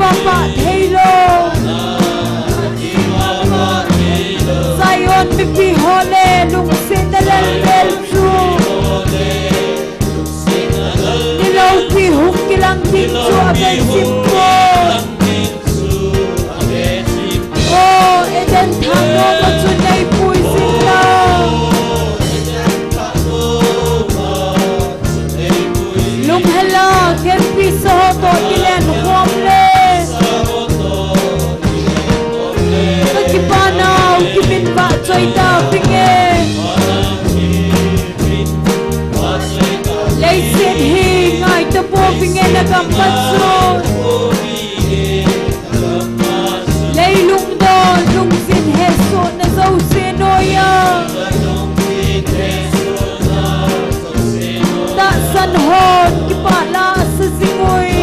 Bapa Thelo Zion Mipi Hole Lung Sinalal Belsu Nilaw Ti Hung Kilang Tingsu Aben Simpo Oh Eden Thano Matsunay Pui Sila Lung Hala Kempi Sohoto Kilen Homle Kagipanaw Kimin Ba Choy Da Pinge Laysin Hi Ngay Tapo Pinge Nagampatsun Laylung Don Lung Sin Heso Na Zaw Sinoya Ta San Hon Kipala Sa Singoy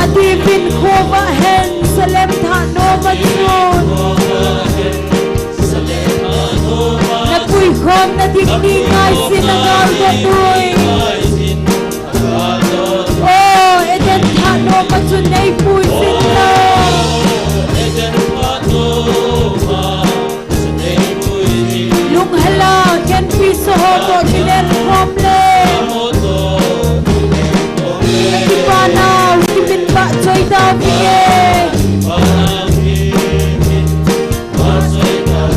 Adibin Kova Hen Salem Thano Matsun Napuy Khom Na Digni Ngay Sinagal Gatoy Oh Eden Thano Matsun Nay Puy Sinla Lung Hala Ken Piso Hoto Kilen Khomle Nakipanaw Kimin Ba Choy Da Pinge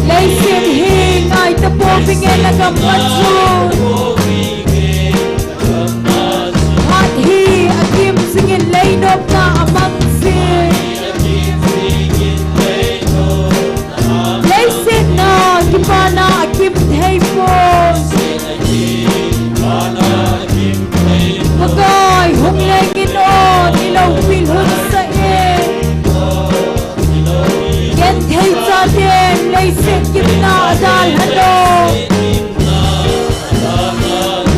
Laysin Hi Ngay Tapo Pinge Nagampatsun Hat Hi Akim Singin Laynop Na Amang Sin Laysin Na Kipana Akim Thaypon Magay Hung Lengin On Ilaw Pilhun Sa Ken Thay Sa Din Laysin Kimna Adal Hano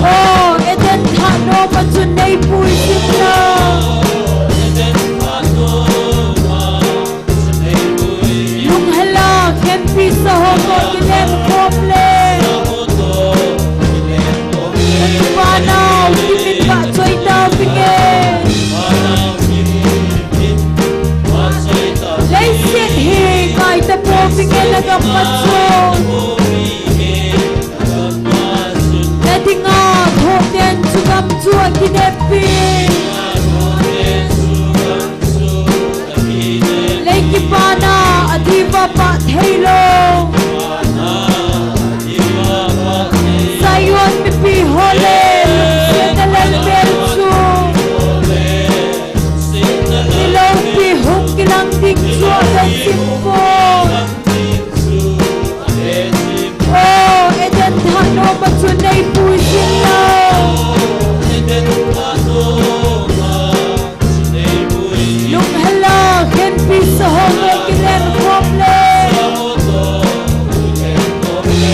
Oh Eden Thano Matsun Nay Puy Sinla Lung Hala Ken Pisa Hoto Kilen Khomle Nakipanaw Kimin Ba Choy Da Pinge Laysin Hi Ngay Tapo Pinge Nagampatsun Nadinga Hoten Sugam Chua Kinepi Laykipana Adiba Pa Thelo Zion Mipi Hole Sinalal Belsu Nilaw Pi Hung Kilang Tingsu Aben Simpo Oh Eden Thano Matsun Nay Puy Sinla Lung Hala Ken Pisa Hoto Kilen Khomle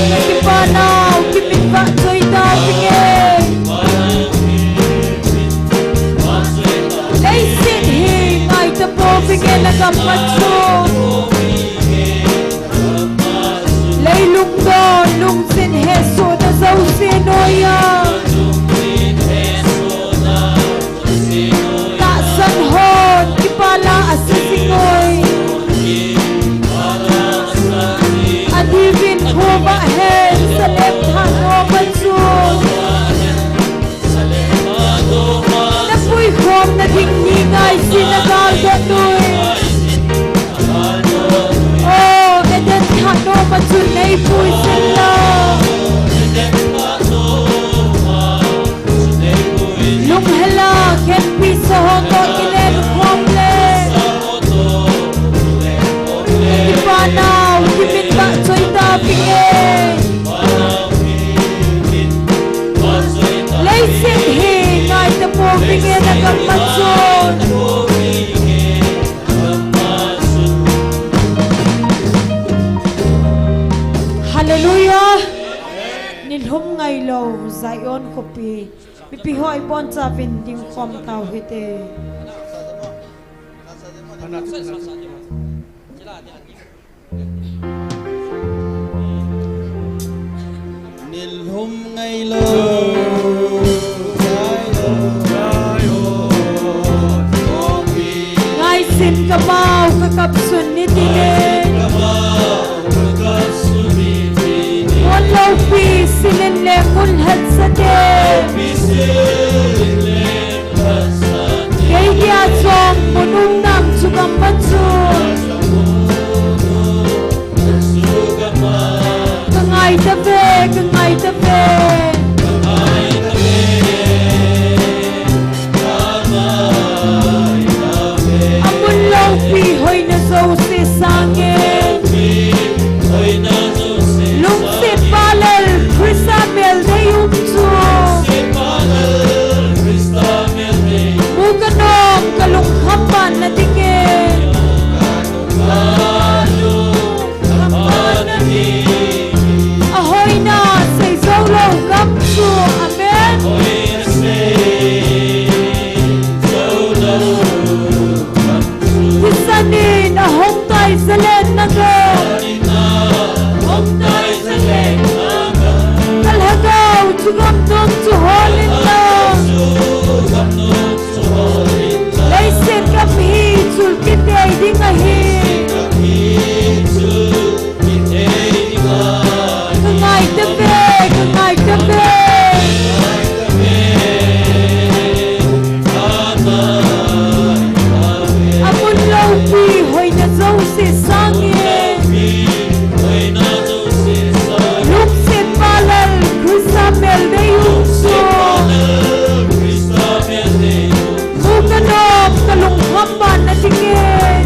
Nakipanaw Kimin Ba Choy Da Pinge Laysin Hi Ngay Tapo Pinge Nagampatsun Laylung Don Lung Sin Heso Na Zaw Sinoya Ta San Hon Kipala Sa Singoy Adibin Kova Hen Salem Thano Matsun Napuy Khom Na Digni Ngay Sinagal Gatoy Oh Eden Thano Matsun Nay Puy Sinla Lung Hala Ken Pisa Hoto Kilen Khomle Nakipanaw Kimin Ba Choy Da Pinge Laysin Hi Ngay Tapo Pinge Nagampatsun Hallelujah Nilhum Ngay Lo Zion Kopi Mipi Hoi Bon Chavin Ding Khom Tau Hite Nilhum Ngay Lo Zion kamau kakapsun ni tinin walau pi silin le kulhat sate kay dia song punong nam sugam bansun kangay tabe amun lau pi hoy na zo si sangin lung si palal krisamel day umso muganom kalungkapan na tingin ahoy na say zolo gamsu amen Kisanin ahong tay salen naga kalhagaw tugam nun suholin lang Laisir kami sulkit ay di ngahin Kangay tabi Amun lau pi hoy na zo si sangin Luksit palal kusamel na yungso Muganom kalungkapan na tingin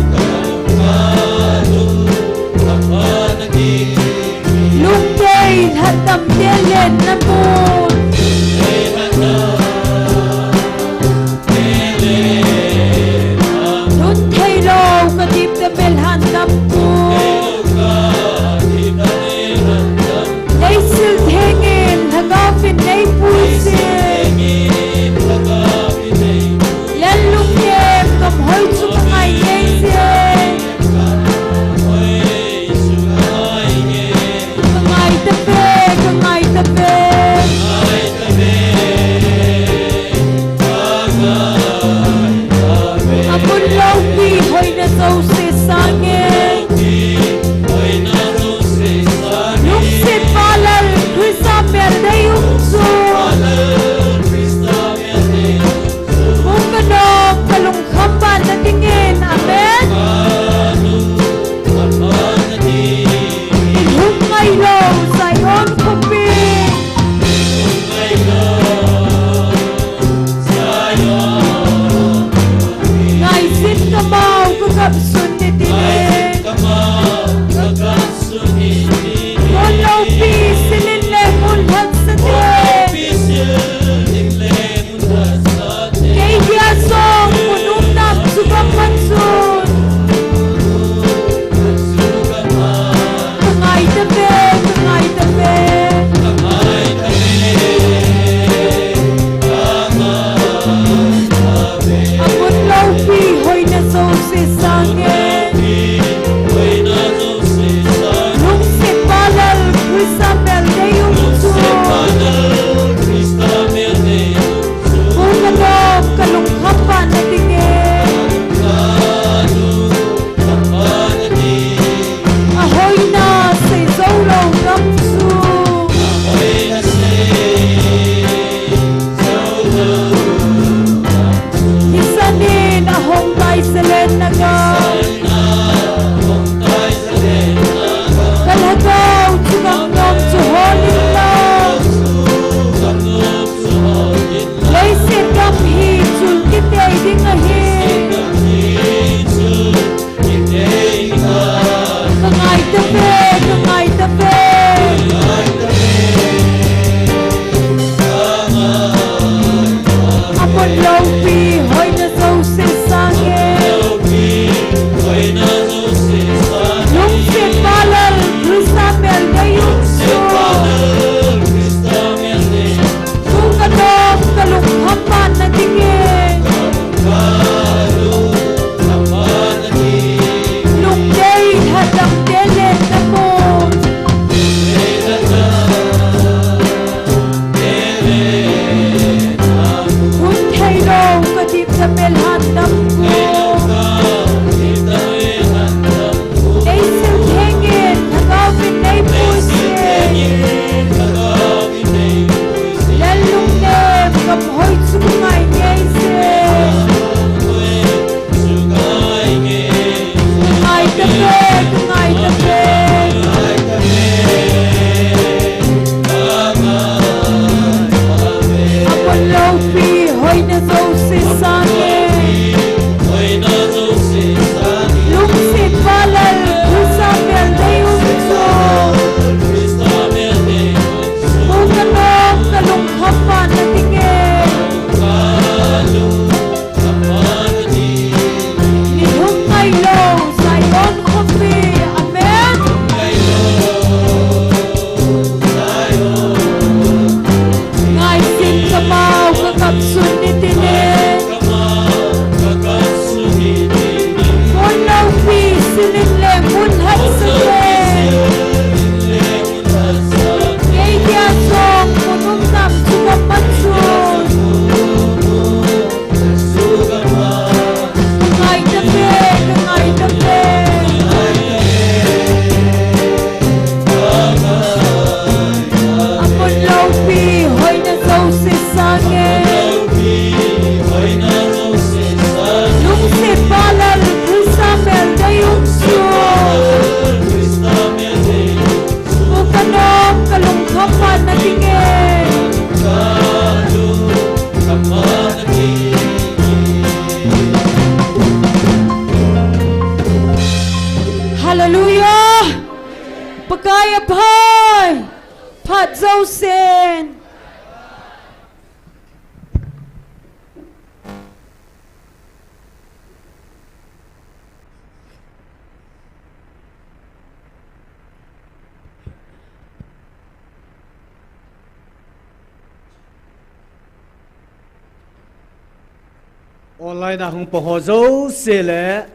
online na hung pohozo sele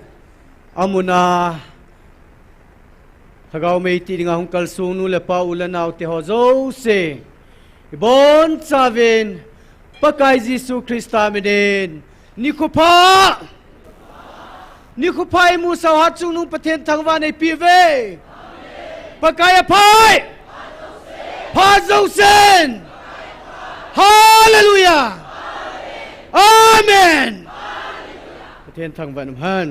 amuna thagau mei ti nga hung kalsung nu le pa ulanau te hozo se ibon savin pakai Jesu Krista meden nikupai mu sau hat chung nung pathen thangwa nei pive pakai apai Pazosen Hallelujah Amen Pathen thangwa num han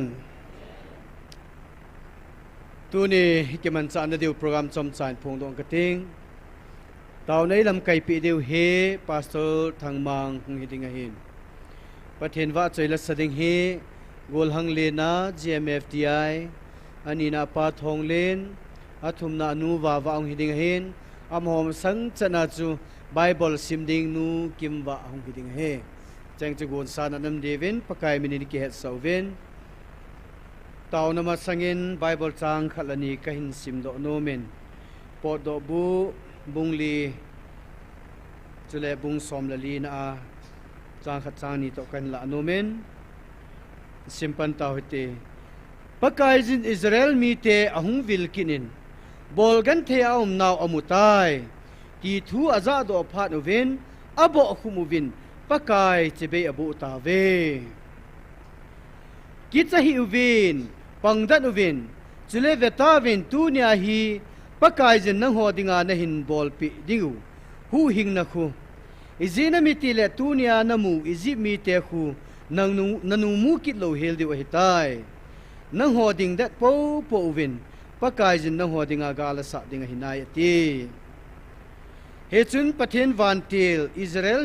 tu ni ke man sa na deu program chom chan phung dong kating tàu nấy làm cây bị đều he pastor thằng mang hung hiding a hin pathen wa choi la sading he gol hang le na GMFDI ani na pa thong len athum na nu wa wa hung hiding a hin am hom sang chana chu Bible simding nu kim wa hung hiding he chang chu gon sa na nam devin pakai mini ki het sauven tàu na ma sangin Bible chang khalani ka hin sim do no men po do bu bung li chule bung som la li na chang khat chang ni to kan la no men simpan ta hote pakai jin Israel mi te ahung vil kinin bol gan the aum naw amutai ki thu aza do phat no ven abo khumuvin pakai chebe abu ta ve ki chahi uvin pangdan uvin chule veta vin tu nya hi pakai jin nang ho dinga na hin bol pi dingu hu hing na khu izina mi ti le tunia namu izi mi te khu nanu mu kit lo hel di wa hitai nang ho ding dat po po win pakai jin nang ho dinga gala sa dinga hinai ti he chun pathen van til Israel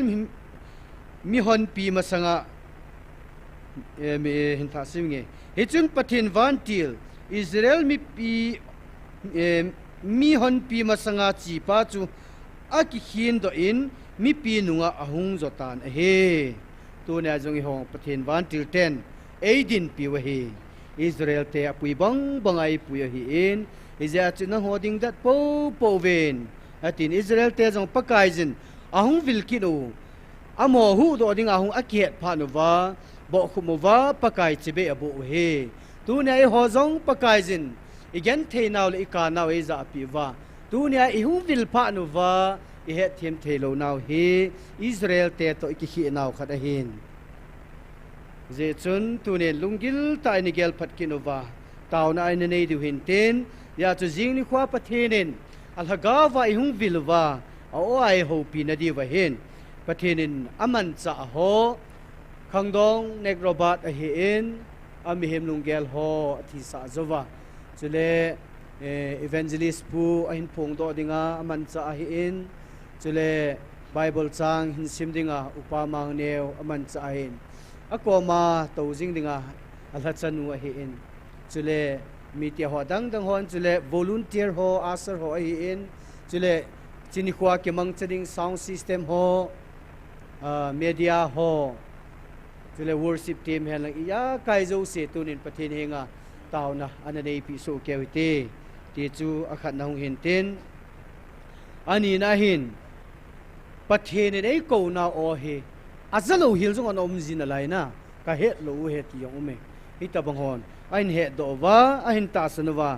mi hon pi masanga me hin tha simnge he chun pathen van til Israel mi pi mi hon pi masanga chi pa chu aki hin do in mi pi nunga ahung zotan a he tu ne jong i hong pathen van til 10 18 pi wa he Israel te apui bang bangai pu hi in izia china hoding dat po po ven atin Israel te jong pakai jin ahung vil kinu amo hu do ding ahung akiet phanuwa bo khumuwa pakai chibe abu he tu ne ho jong pakai jin igen the naw le ka naw e za pi wa tu nya I hu vil pha nu wa I he them the lo naw he Israel te to ki hi naw khat a hin je chun tu ne lungil ta ni gel phat ki nu wa taw na ai ne nei du hin ten ya chu jing ni khwa pathenen al haga wa I hu vil wa o ai ho pi na di wa hin pathenen aman cha ho khangdong nek robat a hi in ami hem lungel ho thi sa zowa chule evangelist pu ahin phong do dinga aman cha hi in chule Bible chang hin sim dinga upamang neu aman cha hin akoma to jing dinga alha chanu hi in chule media ho dang hon chule volunteer ho asar ho hi in chule chini khwa ke mang chading sound system ho media ho chule worship team hen lang ya kai zo se tunin pathin henga taw na ananei pi so kewite ti chu akhat na hung hin ten ani na hin pathin nei ko na o he azalo hil jong anom jin lai na ka het lo he ti yong me hita bang hon ain he do wa ahin ta sanwa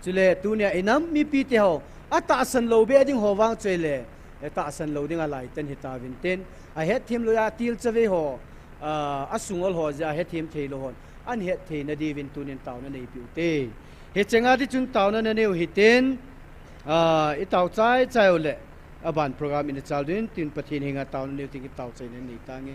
chule tunia inam mi pi te ho ata san lo be ding ho wang chele ta san lo ding alai ten hita vin ten a het thim lo ya til chave ho asungol ho ja het thim thei lo hon an het thei na di vin tunin taw na nei pi te he chenga di chun taw na neu hiten I taw chai chai ole aban program in chaldin tin pathin hinga taw na neu ting taw chai ne nei tange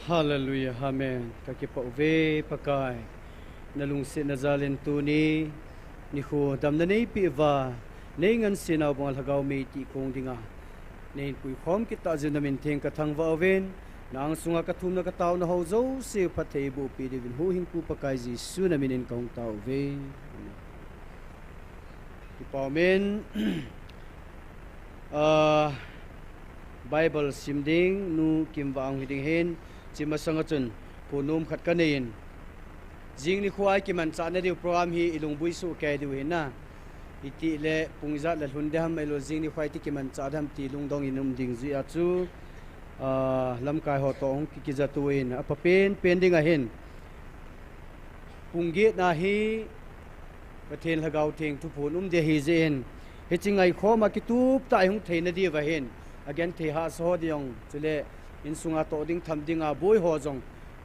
Hallelujah, Amen. Kakipauve pakai nalung si nazalin tu ni khu dam na nei pi va nei ngan sinaw bang hagaw me ti kong dinga nei pui khom kita jin namin theng ka thang va ven nang sunga ka thum na ka taw na ho zo se pathei bu pi de vin hu hing pu pakai ji su na min kong taw ve ki paumen Bible simding nu kim wang hiding hen chima sangachun punum khat kanein jing ni khuai ki man cha na diu program hi ilung bui su ke diu hin na iti le pungza la hunde ham elo jing ni khuai ti ki man cha dham ti lung dong inum ding zui a chu lam kai ho tong ki za tu in a pen pending a hen pungge na hi pathen lagaw theng thu phun de hi zen he chingai kho ma ki tup ta hung theina di wa hen again the ha so diong chule in sunga to ding tham dinga boy ho jong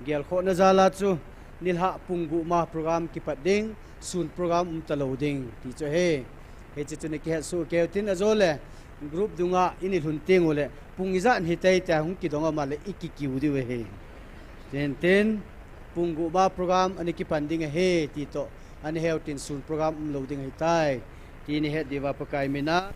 gel kho na zala chu nilha punggu ma program ki pat ding sun program talo ding ti cho he chu ne ke su ke tin azole group dunga inil hun teng ole pungizan hitai ta hung ki donga male iki ki udi we he ten punggu ba program ani ki panding he ti to ani heu tin sun program loading hitai ti ni he diwa pakai mina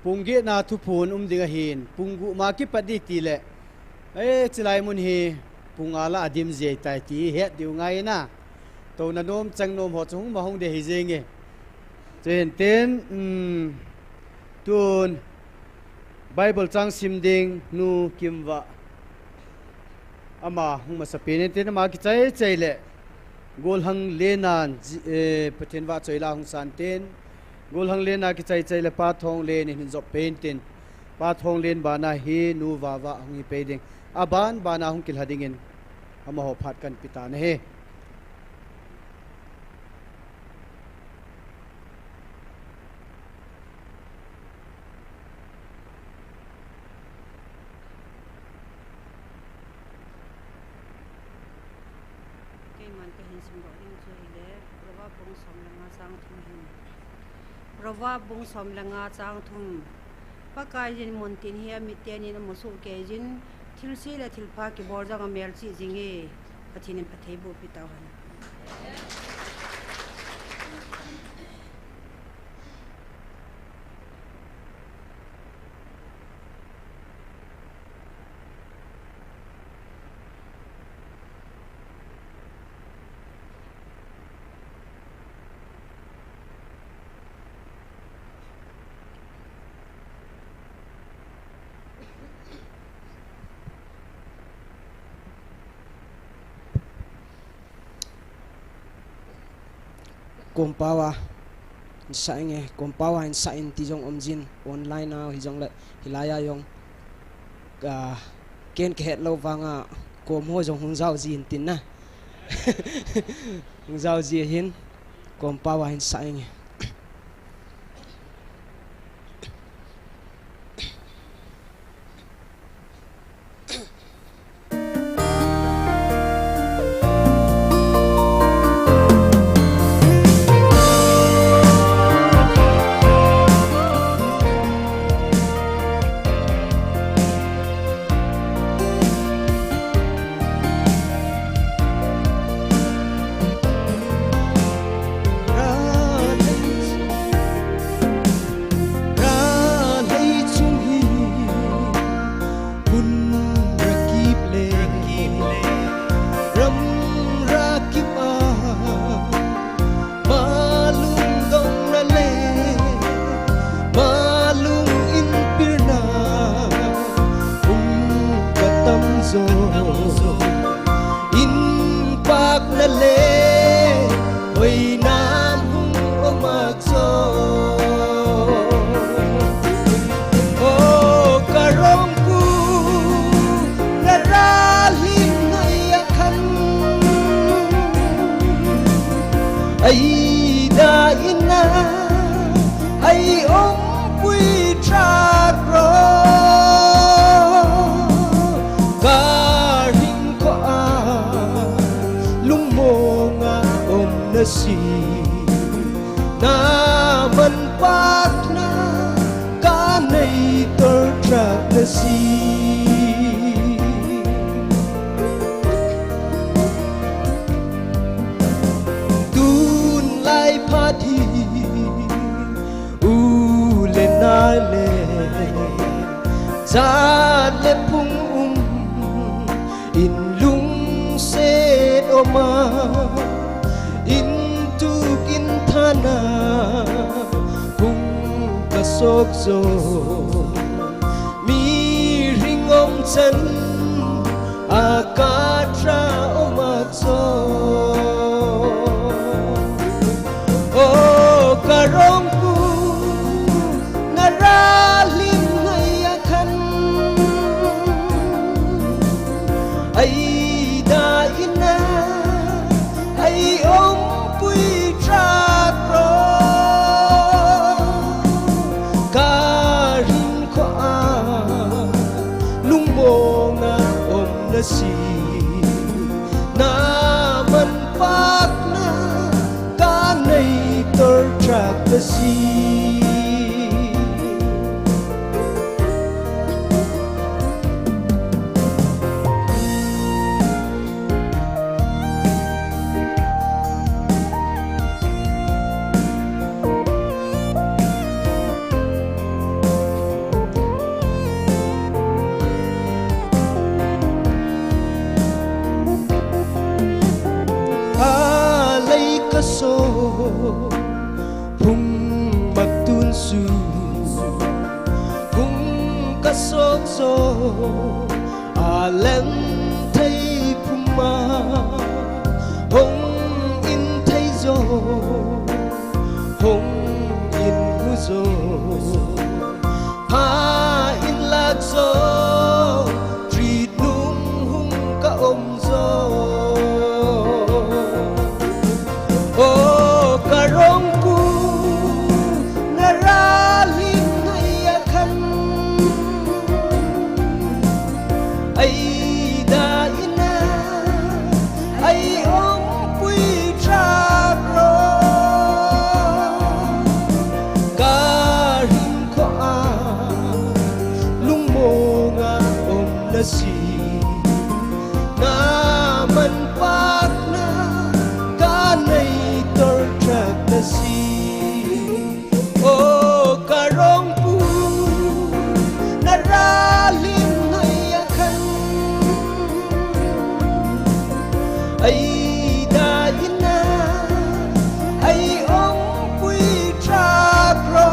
pungge na thu phun dinga hin punggu ma ki padi ti le chilai mun hi pungala adim je tai ti he diu ngai na to na nom chang nom ho chung ma hong de hi jenge chen ten tun Bible chang sim ding nu kimwa ama hung ma sapene ten ma ki chai le gol hang lenan pathen wa choila hung san ten gol hang len na ki chai le pa thong len in zo paintin pa thong len ba na hi nu wa hung pe ding aban ba na hung kil hadingin ama ho phat kan pita na he Rova bung som langa chang thum pakai jin montin hi mi tenin mosu ke jin thilsi la thilpha ki borjang mel chi jinge pathin pathei bu pitawan kompawa sa nge kompawa in sa in ti jong omjin online now hi jong le hilaya yong ken ke het lo wanga kom ho jong hungzau ji tin na hungzau ji hin kompawa in sa nge ai đã ina ai ôm quy tra pro cả hình có lung mồ ngã ôm na si na man pat na cả này tơ tra na si Party, le na le, za le pung in lung se oma, in tu in thana, pung kasok zo, mi ring om chen, akatra omak zo. Karongku naralim ngayakan ay da ina ay ompui trakro karin ko lungmo nga om nasi naman pak na kanay track the sea alay kaso Hung magtun su Hung kasok so Alem thay puma Hung in thay zo Hung in uzo Ha in lag zo Treat nung hung ka om zo Oh karong ai đã ina ai ôm quy tra pro cả hình có lung mồ ngã ôm na si na man pat na cả này tor track na si oh karong pu na rali ai đã ina ai ôm quy tra pro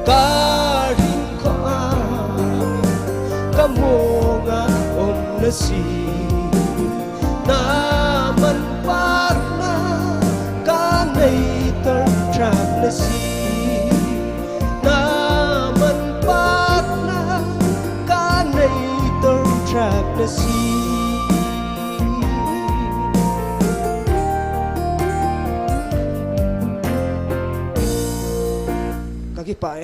cả hình có cả mồ ngã ôm na si na man pat le si kaki pai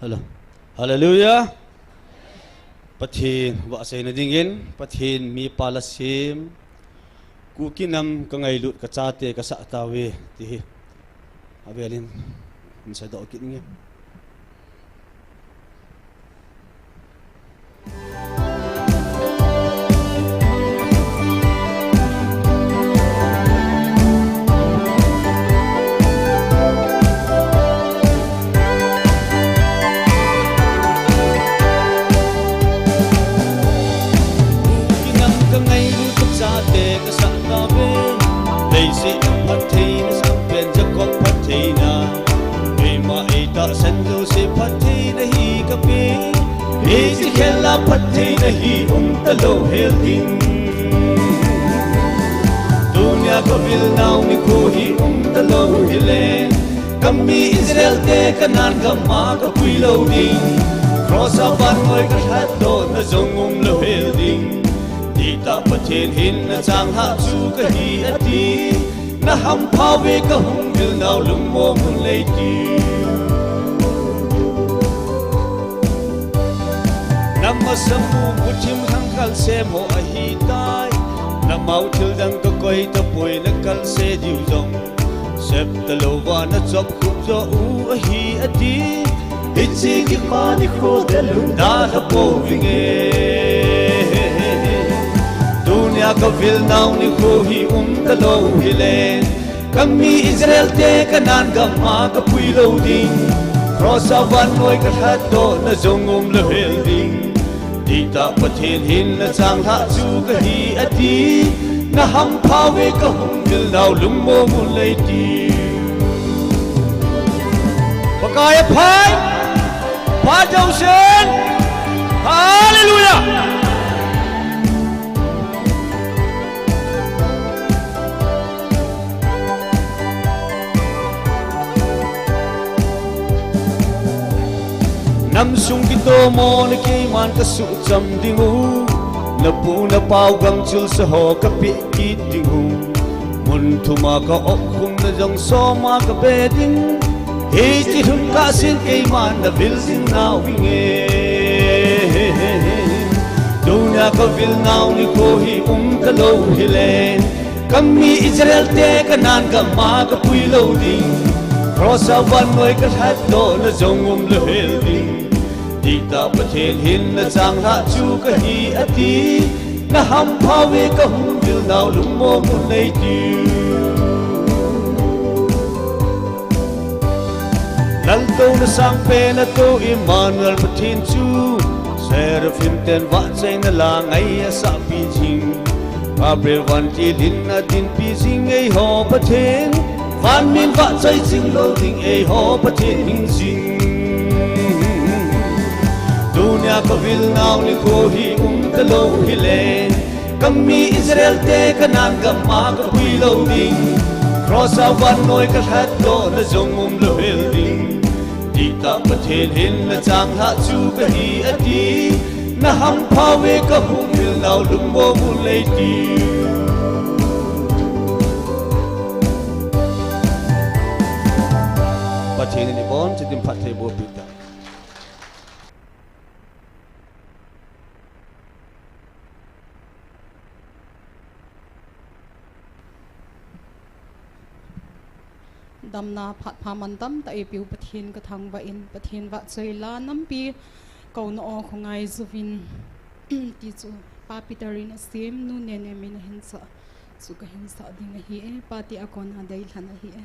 Hello. Hallelujah. Pathin wa sai na dingin, pathin mi palasim. Ku kinam ka ngai lut ka chate ka sa tawe ti. Abelin sa do kit nge. Patay na hi talo helding Dunya ko vil now ni ko hi talo hilen Kami Israel te kanan kama ka puilaw ding Cross aban mo'y kathato na zongong lo helding Di ta patin hin na chang ha chu ka hi ati Na hampawe ka hong vil now lumo mun leiti Namasamu mutim hangkal se mo ahitai Namau til dang ka koi ta poi na kal se diu zong Sep ta lova na chop khup zo u ahi ati Itsi ki pa ni kho delun da ha po vinge Dunya ka vil nau ni kho hi ta lo hi len Kami Israel te kanan ka ma ka pui lo ding Cross awan noi ka hatto na zongum lo hel ding Di ta pathin hin na chang ha chu ka hi ati Na ham phawe ka hum dil nau lum mo mun lei ti Pakaya phai Pha Châu Sen Hallelujah Nam sung kito mo na kay man ka su cham dingu Na pu na pau gam chul sa ho ka pi ki dingu Mun thuma ka ok khum na jong so ma ka be ding He chi hum ka sin kay man na vil sin now winge Dunya ka vil now ni ko hi ka lo hi len Kami Israel te kanan ka ma ka pui lo ding Cross awan mo'y kathat do na zong lo hel ding Di ta pathin hin na chang ha chu ka hi ati Na ham phawe ka hum dil nau lum mo mun nei ti Lal to na sang pe na to Emmanuel pathin chu Seraphim ten wa chai na la ngai sa pi jing Gabriel wan ti din na din pi jing ei ho pathin Van min va chai jing lo ding ei ho pathin hing jing Dunya ka vil now ni ko hi ta lo hi len Kami Israel te kanan ka ma ka pui lo ding Cross awan noi ka hat do na zong lo hel ding Di ta pathin hin na chang ha chu ka hi ati Na ham phawe ka hum mil now lum mo mun lei ti Pathin ni bon chitim phathe bo pita Damna phat phamandam ta epiu pathin ka thang va in pathin va chaila nampi ko no o khongai zuvin ti chu pa pitarin sim nu ne ne min hinsa chu ka hinsa ding hi e pati akona dai thana hi e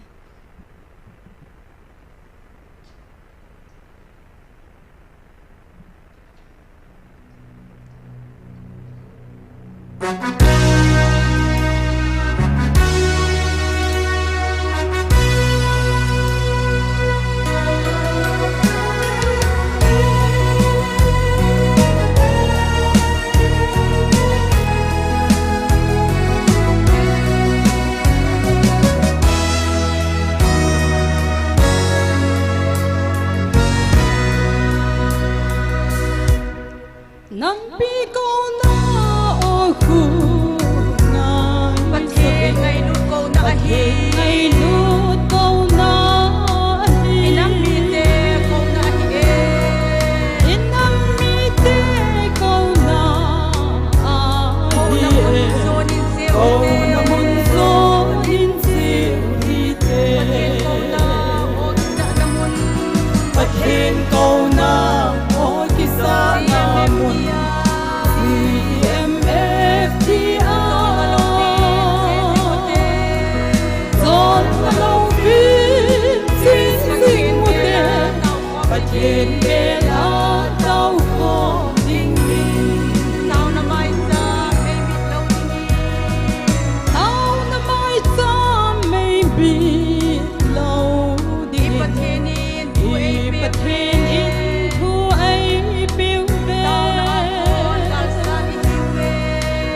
bật thiên in thu ấy biểu về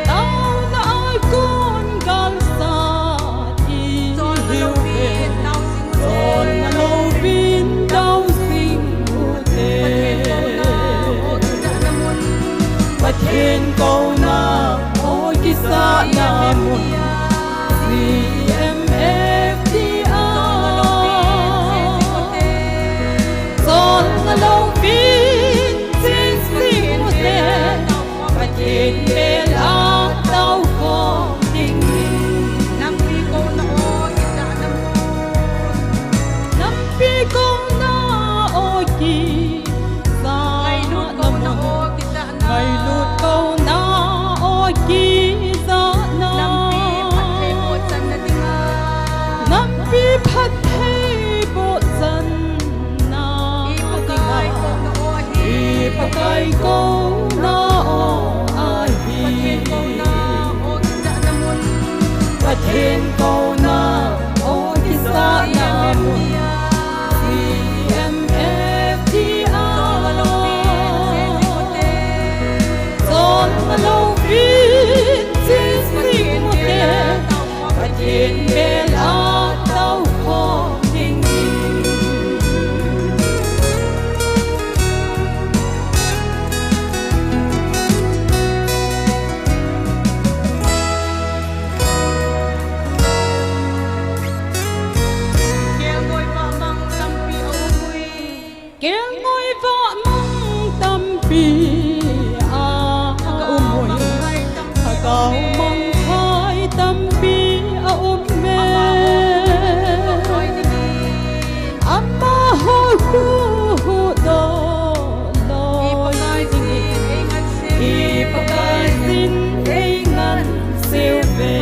tao nói con gan xa thì hiểu về còn là lâu viên đau sinh tê bật thiên câu na ôi kisah namun lâu viên xin xin một tên và trên bề lá đau khổ tình năm phi cô nó đã năm phi cô nó ôi kỳ ra ngày lút câu nó ôi kỳ ra năm phi phát thế bộ dân pakai kau na o ahi pathin kau na o kisah namun CMFTR son malo vin sin sin mo te pathin bel a tau kho ding Kau mengkai tampi aume Amma aku do loi ipakai sin ingan silve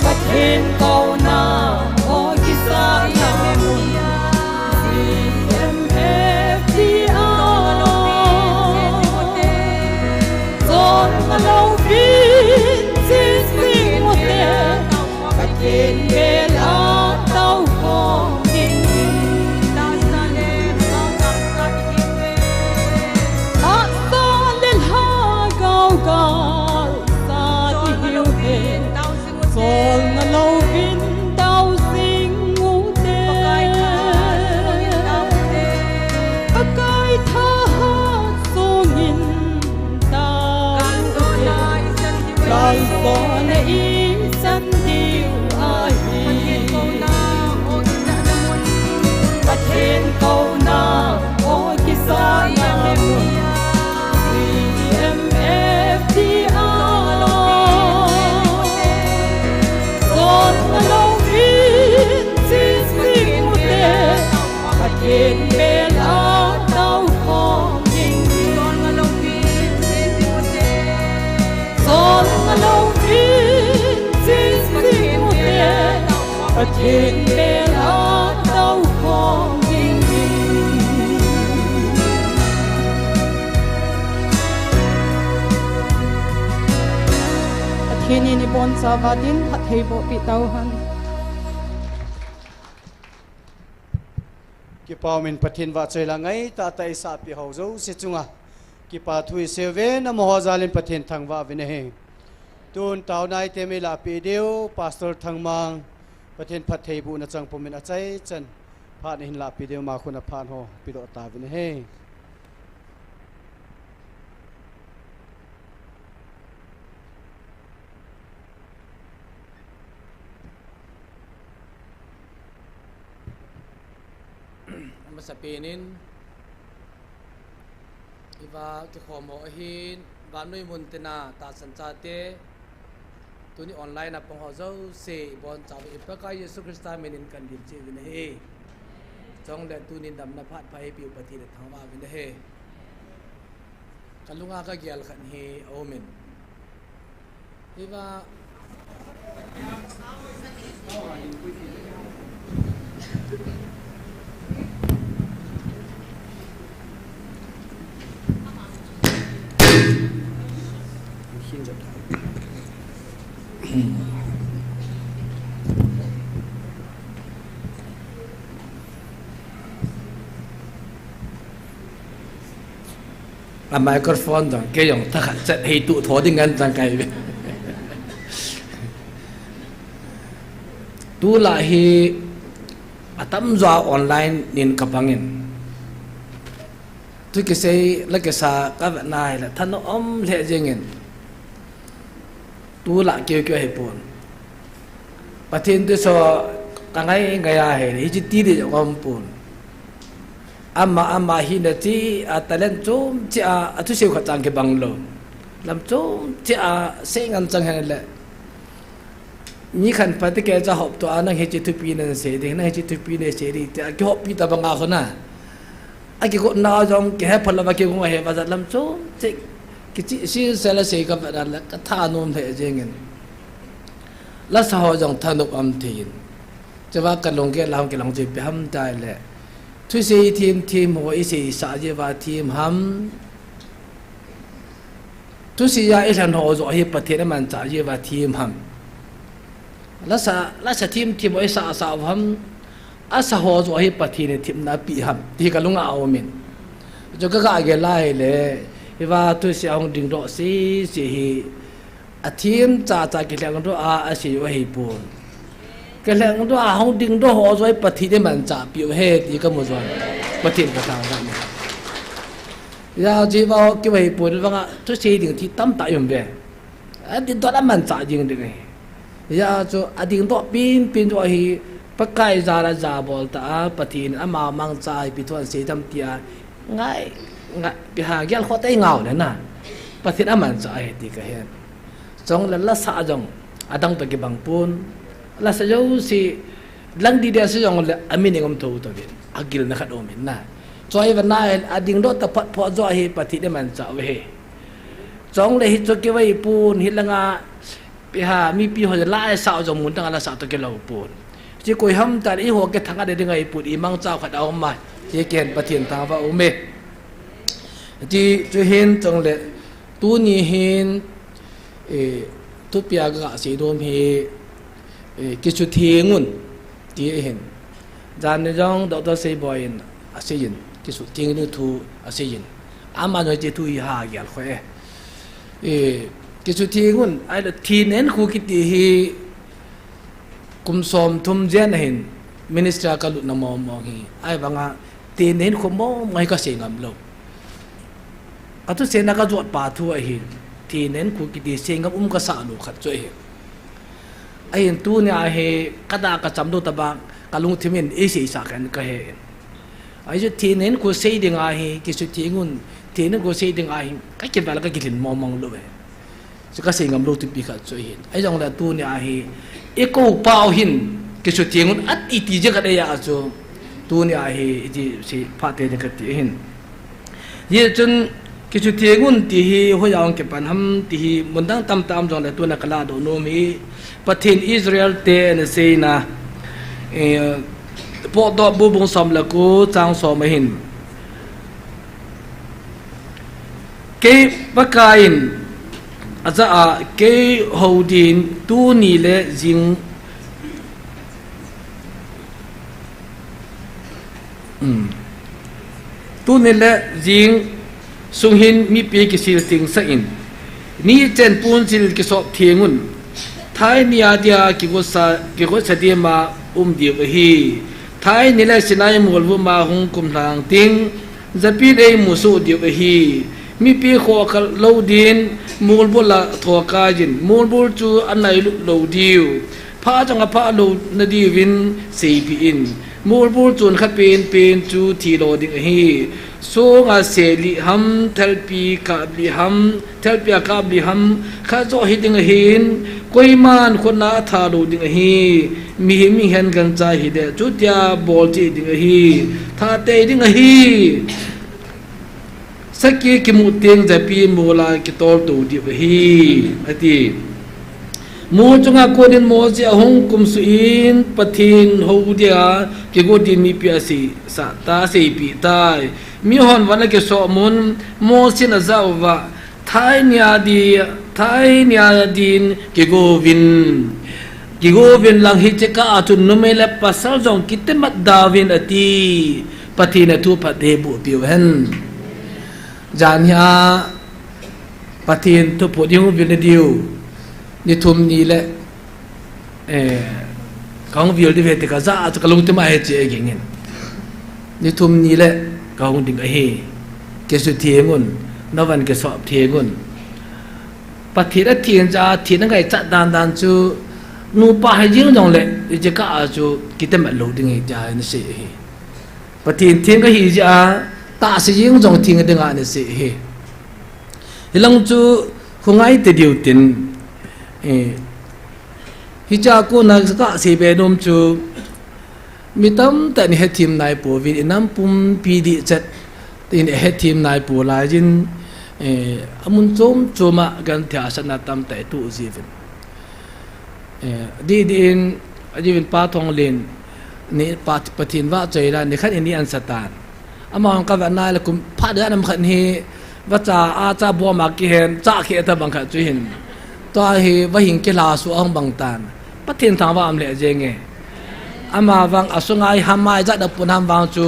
Pathin kau na o kisah namun lâu viên xin xin một tên và trên bề lá đau khổ tình ta xa lên ha gao gao xa thì hiểu về rồi lâu viên đau sinh ngủ tên và cái tha số nghìn Lai so na isan diu ahi Pathin kau na o kisah namun CMFTR son na lâu viên xin xin một tên Pathin bel a đau khổ son lâu viên xin xin một tên và trên bề lá đau khổ tình thiên ni bon sa va tin hat hei bo pi tau han ki pau min pathin wa chei la ngai ta tai sa pi ho zo se chunga ki pa thui seve na mo zalin pathin thangwa vine he tun tau nai te me la pi deu pastor thangmang pathin phat thei bu na chang pomin a chai chan phan hin la pi deu ma khuna phan ho pi do ta vine he masapinin iba ke khomo hin ganui muntena ta sanchate tuni online apong hozo se bon chaw ipaka yesu krista menin kandil che vin he chong le tunin dam na phat pai piu pathi le thangwa vin he kalunga ka gyal khan he amen iba microphone dong cái dòng ta sẽ hay tụ thổ đi ngân sang cái tu lại hi atam doa online nin kapangin tu cái say là cái sa các bạn này là thân nó lệ riêng tu lại kêu kêu hay buồn và thiên tu so cái ngày hay hi chỉ ti đi ông buồn ama hi na chi talent chum chi tu siêu khát chang cái bằng lo làm chum chi sẽ ngăn chang hay là ni khan pati ke cha hop to anang he chi tu pi na se de na he chi tu pi ne se ri ta ki hop pi ta banga khona a ki ko na jong ke ha phala ba ki ko he ba lam chum chi ki chi si se la se ka ba la ka tha nom the jengin la sa ho jong thanuk am thin chawa ka long ke lam ke long chi pe ham tai le thu se team ho i se sa je wa team ham thu si ya i than ho zo hi pa the man cha je wa team ham la sa team oi sa ham asa ho zo hi pa thi ne team na pi ham ti ka lunga aw min jo ka ge lai le hi wa thu si ong ding do si hi a team cha ki lang do a si wa hi pun cái leng đó hong ding đó họ rồi bắt thi để mình trả biểu hết thì cái một rồi bắt thi cái thằng này giờ chỉ vào cái vậy buồn vâng ạ tôi xây dựng thì tâm tại dùng về đến đó đã mình trả riêng được này giờ cho đến đó pin rồi thì bắt cái ra là bỏ ta bắt thi mà mang trái bị thuần xây tâm tia ngay bị hàng ghé khó tay ngào đấy nè bắt thi đã mình trả hết thì cái hiện trong là xa trong đang bị cái bằng pun là sao si lang di dia sejong le amin ngom tu tu bin agil na khat omin na choi van na ading do ta phat pho zo hi pathi de man cha we chong le hi cho ke wai pun hi langa pi ha mi pi ho la sa zo mun tang la sa to ke lo pun chi koi ham ta i ho ke thanga de ngai put i mang chao khat aw ma ye ken pathian ta wa u me chi chu hin chong le tu ni hin tu pia ga si dom hi cái chút thiêng ngôn tiếng hiện gian này trong đó xây bồi xây dựng cái chút thiêng như thu xây dựng mà nói chỉ thu hà giả khỏe cái chút thiêng ngôn ai là thiên nên khu cái thì cùng xóm thum gen hiện minister cả lúc nằm mò hi ai bằng thiên nên khu mò ngay cái xây ngầm lâu à tu xây na cái ruột bà thu hi thiên nên khu cái thì xây ngầm cái sạ lục khát chơi ai tu nia he kada ka chamdo taba kalung thimin e sei sa kan ka he ai ju thinen ko sei ding a he ki su tingun thinen ko sei ding a he ka kin bala ka kilin momong lo be su ka sei ngam lo tu pi ka choi hin ai jong la tu nia he e ko pao hin ki su tingun at iti je ka de ya chu tu nia he ji si pha te ka ti hin ye chun ki su tingun ti hi ho yang ke pan ham ti hi mundang tam jong la tu na kala do no mi pathin Israel te na sei na po do bu bung som la ku chang so ma hin ke pakain aza a ke hodin tu ni le jing tu ni le jing sung hin mi pe ki sil ting sa in ni chen pun sil ki so thiengun thái nia dia ki go sa dia ma di hi thái ni la sinai mol bu ma hung kum lang ting zapi dei musu di hi mi pi kho ka lo din mul bu la tho ka jin mul bu chu anai lu lo diu pha chang pha lo na di win sei pi in mul bu chun kha pen chu thi lo ding hi so nga se li ham thelpi ka bi ham thelpia ka bi ham kha zo hi ding hin koi man khona tha do ding hi mi hen gan cha hi de chu tia bol chi ding hi tha te ding hi sakki ki mu teng ja pi mola ki tor tu di hi ati mo chunga ko din mo ji ahong kum su in pathin ho dia ki go din mi pi asi sa ta sei pi tai mi hon wana ke so mun mo sin azawa thai nia din ki go vin lang hi che ka atun no me la pasal jong kitemat davin ati pathina tu pa de bu piu hen จานเฮียปฏินทุบพอดีหูวิลดิวนี่ทุ่มนี่แหละเขาวิลดิเวติกาซาจะกลงที่มาเหตุเองเงี้ยนี่ทุ่มนี่แหละเขาดึงไอ้เฮเกสุเทียงุนนวันเกสอบเทียงุนปฏิรัติเทียนจ้าที่นั่งไงจัดดานจูนูป่าให้ยิ่งจงเลยจะก้าจูกิตมันหลุดยังไงจ้านี่สิปฏิเทียงก็ฮีจ้าตาสิยิ่งจงเทียงดึงอันนี้สิฮิลังจูคงไงติดอยู่ตินฮิจ้ากูนักสกัดสิเบนมจูมีตั้มแต่นี่ให้ทีมนายปูวินน้ำปุ่มปีดีจัดที่นี่ให้ทีมนายปูลายจินอามุนโจมโจมากันที่อาสนะตั้มแต่ตู้ซีฟินดีนป้าทองเลนนี่ปฏินว่าใจร้านนี่ขันนี่อันสตานอามาอังกับนายละกุมพาเดือนน้ำขันเฮว่าจะอาจจะบัวมาเกห็นจะเขียนแต่บางขันจุหินตัวเฮว่าหิงกีฬาสุอังบางตานปฏินทางว่าอำเละเจงเงอามาวังอสุงไอหามายจัดดับปุ่นหามวังจู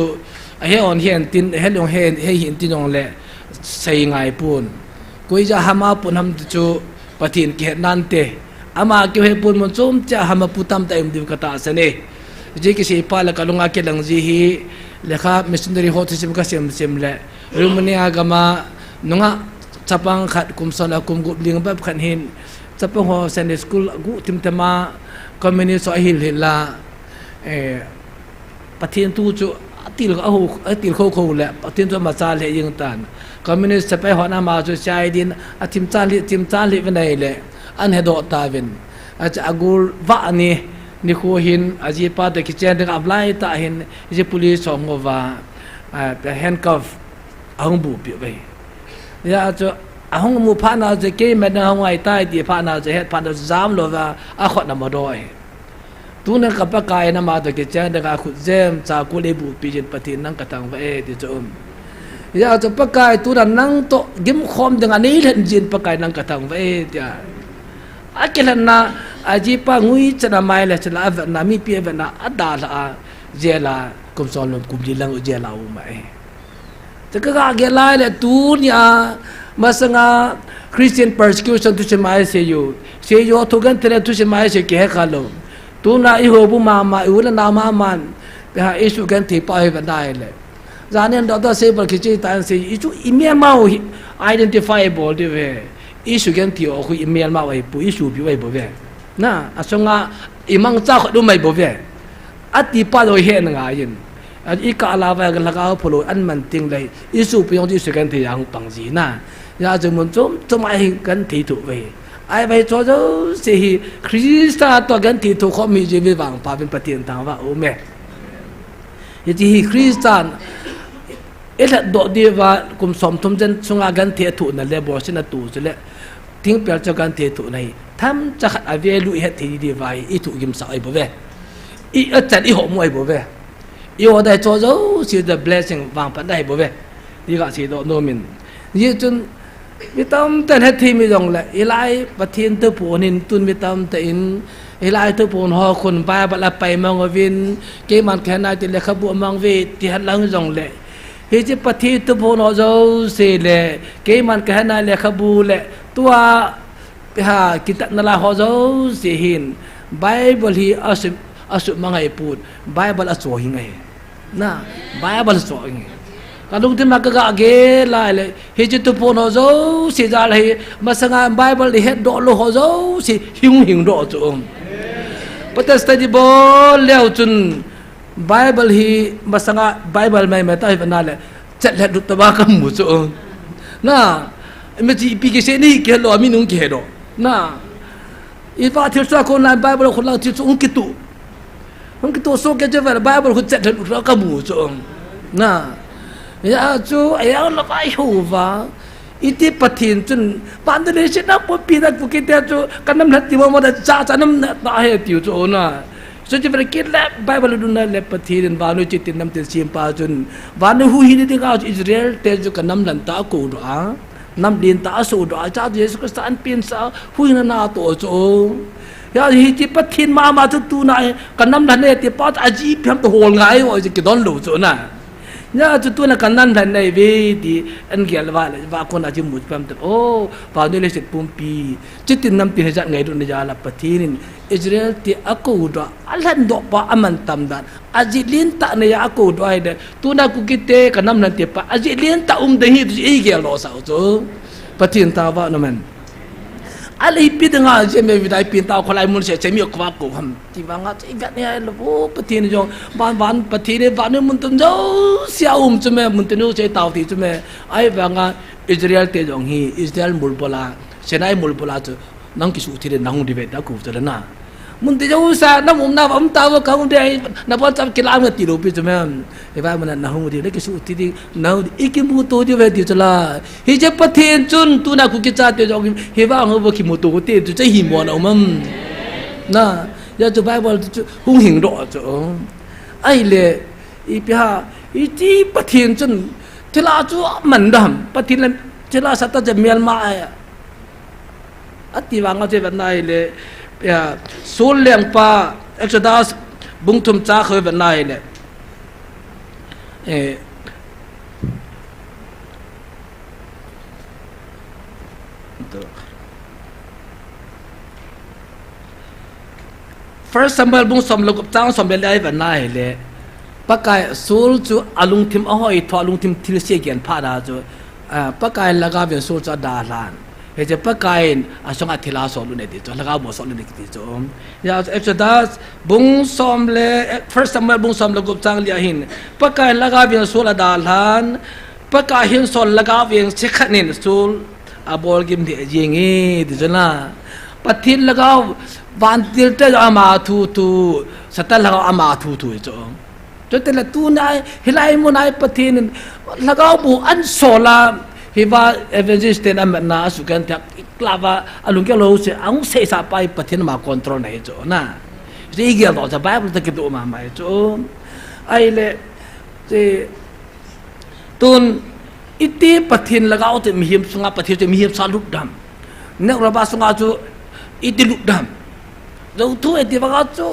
เฮออนเฮนตินเฮลงเฮหินตินองเละใส่ไงปุ่นกุยจะหามาปุ่นหามจูปฏินเกห็นนั่นเตอามาเกี่ยวให้ปุ่นมันจุ่มจะหามาปุ่นตามแต่อิมดิวกตาเสน่ห์จีกิสิพาละกลงอาเกลังจีฮีเลขามิสเนอรี่โฮทิสิมก็เสียมเละรูมันเนี่ยกามานุงะจับปังขัดคุมสอนคุมกุบลิงแบบขันหินจับปังหัวเซนเดสคูลกุติมเตมาคอมมิวนิสต์สอยหิลหิลละปฏิญตูจูติลก็เอาติลเขาแหละปฏิญตูมาซาเลยิงตันคอมมิวนิสต์จะไปหัวหน้ามาจูชายดินทีมจานลิวันไหนแหละอันเฮดอตาวินอาจจะอากูว่านี่นี่คู่หินอาจีป้าเด็กเจนเด็กอับไลตาหินอาจี police สองว่าเป็น handcuff อ่างบุบอยู่ไปเนี่ยอาจจะอ่างมูพานาจะเกี่ยมันอ่างไว้ใต้ดีพานาจะเฮ็ดพานาจะจามลงว่าอาขวดน้ำมาด้วยตัวนั้นกับปากกายน้ำมาเด็กเจนเด็กอาขุดเจมจากกุเลบุปีจินปฏินั่งกระตังไปที่จะเนี่ยอาจจะปากกายตัวนั้นนั่งโตกิมคอมdenganนี้เล่นจินปากกายนั่งกระตังไปที่akhirnya na ajipa ngui cina mai la cina avat na mi pi avat na ada la jela kumsolom kumjilang jela umai jika agela le dunia masanga Christian persecution tu semai seyo tu kan tere tu semai se ke kalau tu na iho bu mama iula nama man ha isu kan tipa avat na le zanen doctor se ber kici tan se itu email mau identifiable de ve isu kan tio aku email ma wai pu isu bi wai bo ve na asonga imang cha khdu mai bo ve ati pa lo he nga yin i ka la wa ga la ga pholo an man ting lai isu pi yong isu kan ti yang pang ji na ya ju mun zum ai kan ti tu ve ai vai cho jo se hi krista to kan ti tu kho mi ji vi wang pa bin patien ta wa o me ye ji kristan ela do diva kum som thum jen sunga gan the thu na le bo sin na tu le ting pel cha gan the thu nai tham cha khat a ve lu he thi diva I thu gim sa ai bo ve I a chat I ho mo ai bo ve I ho dai cho zo si the blessing wang pa dai bo ve I ga si do no min ye chun mi tam ten he thi mi dong le I lai pathin tu pu nin tun mi tam ta in I lai tu pu ho khun ba ba la pai mang vin ke man kha na ti le khabu mang ve ti han lang jong le he je pathi tu pho no zo se le ke man ka na le khabu le tua ha kita na la ho zo se hin bible hi asu mangai put bible aso hi ngai na bible so ngai kalung ti makaga ge la le he je tu pho no zo se ja le masanga bible he do lo ho zo se hing do zo pata study bol leo chun Bible hi masanga Bible mai mata hi banale chat la du tawa ka mu so na me ji pi ke se ni ke lo mi nung ke do na I va thil sa ko na Bible ko la ti so un kitu so ke je va Bible ko chat du ka mu so na ya chu ya la bai hu va iti pathin chun pandale se na po pi da ku ke te chu kanam la ti mo da cha nam na he ti chu na so je ver kit la Bible du na le pathin vanu chitin nam te sim pa chun vanu hu hi ni ka Israel te ju kanam lan ta ko do a nam din ta so do a cha Jesus Christ an pin sa hu na to chu ya hi ti pathin ma tu na kanam lan ne ti pa a ji pham to hol ngai o je ki don lu chu na ya chu tu na kan nan dan nei ve di an gel wa kon a ji mu pam te o pa ni le sit pum pi chitin nam ti ja ngai ru ne ja la pathin Israel ti aku do alan do pa aman tam dan aji lin ta ne ya aku do ai de tu na ku kite kanam nan te pa aji lin ta de hi i gel lo sa chu pathin ta wa no man ali pi denga je me vidai pin ta kholai mun se chemi kwa ko ham ti wanga chi gat ne lo bo pathin jong ban pathin ban mun tum jo sia chu me mun tenu che taw ti chu me ai wanga Israel te jong hi Israel mul bola senai mul bola chu nang ki su thi de nang di ve da ku chu na mun te jo sa na mum na am ta wa ka de na bon cham ki lam ti lo pi chu me e ba mun na hu di le ki su thi di na ikim bu to di ve di chu la hi je pathin chun tu na ku ki cha te jong hi ba ngo bo ki mu to te chu che hi mo na mam na ya chu bible chu hung hing ro chu ai le i pya i ti pathin chun thila chu man dam pathin len thila sa ta je Myanmar ai ati wanga je ban nai le ya sul leng pa Exodus bung thum cha khoi ban nai le First Samuel bung som lo chang som le lai ban nai le pakai sul chu alung thim a hoi tho alung thim thil se gen pha da chu pakai laga ve sul cha da lan he je pakai asong athila so lu ne ti chu laga bo so lu ne ti chu ya Exodus bung som le First Samuel bung som lo gup chang lia hin pakai laga ve sul da lan pakai hin sol laga ve se khanin sul abol gim de jingi ti na pathin laga van til te ama thu tu satal laga ama thu tu chu cho te la tu nai hilai mo nai pathin laga bu an sola hiba evangelist ten am na su kan tak klava alung ke lo se ang se sa pai pathin ma control nai chu na ri ge lo sa bible ta ke do ma mai chu ai le te tun iti pathin laga te mi him sunga pathin te mi him sa lut dam ne ra ba sunga chu iti lut dam zo tu e ti ba chu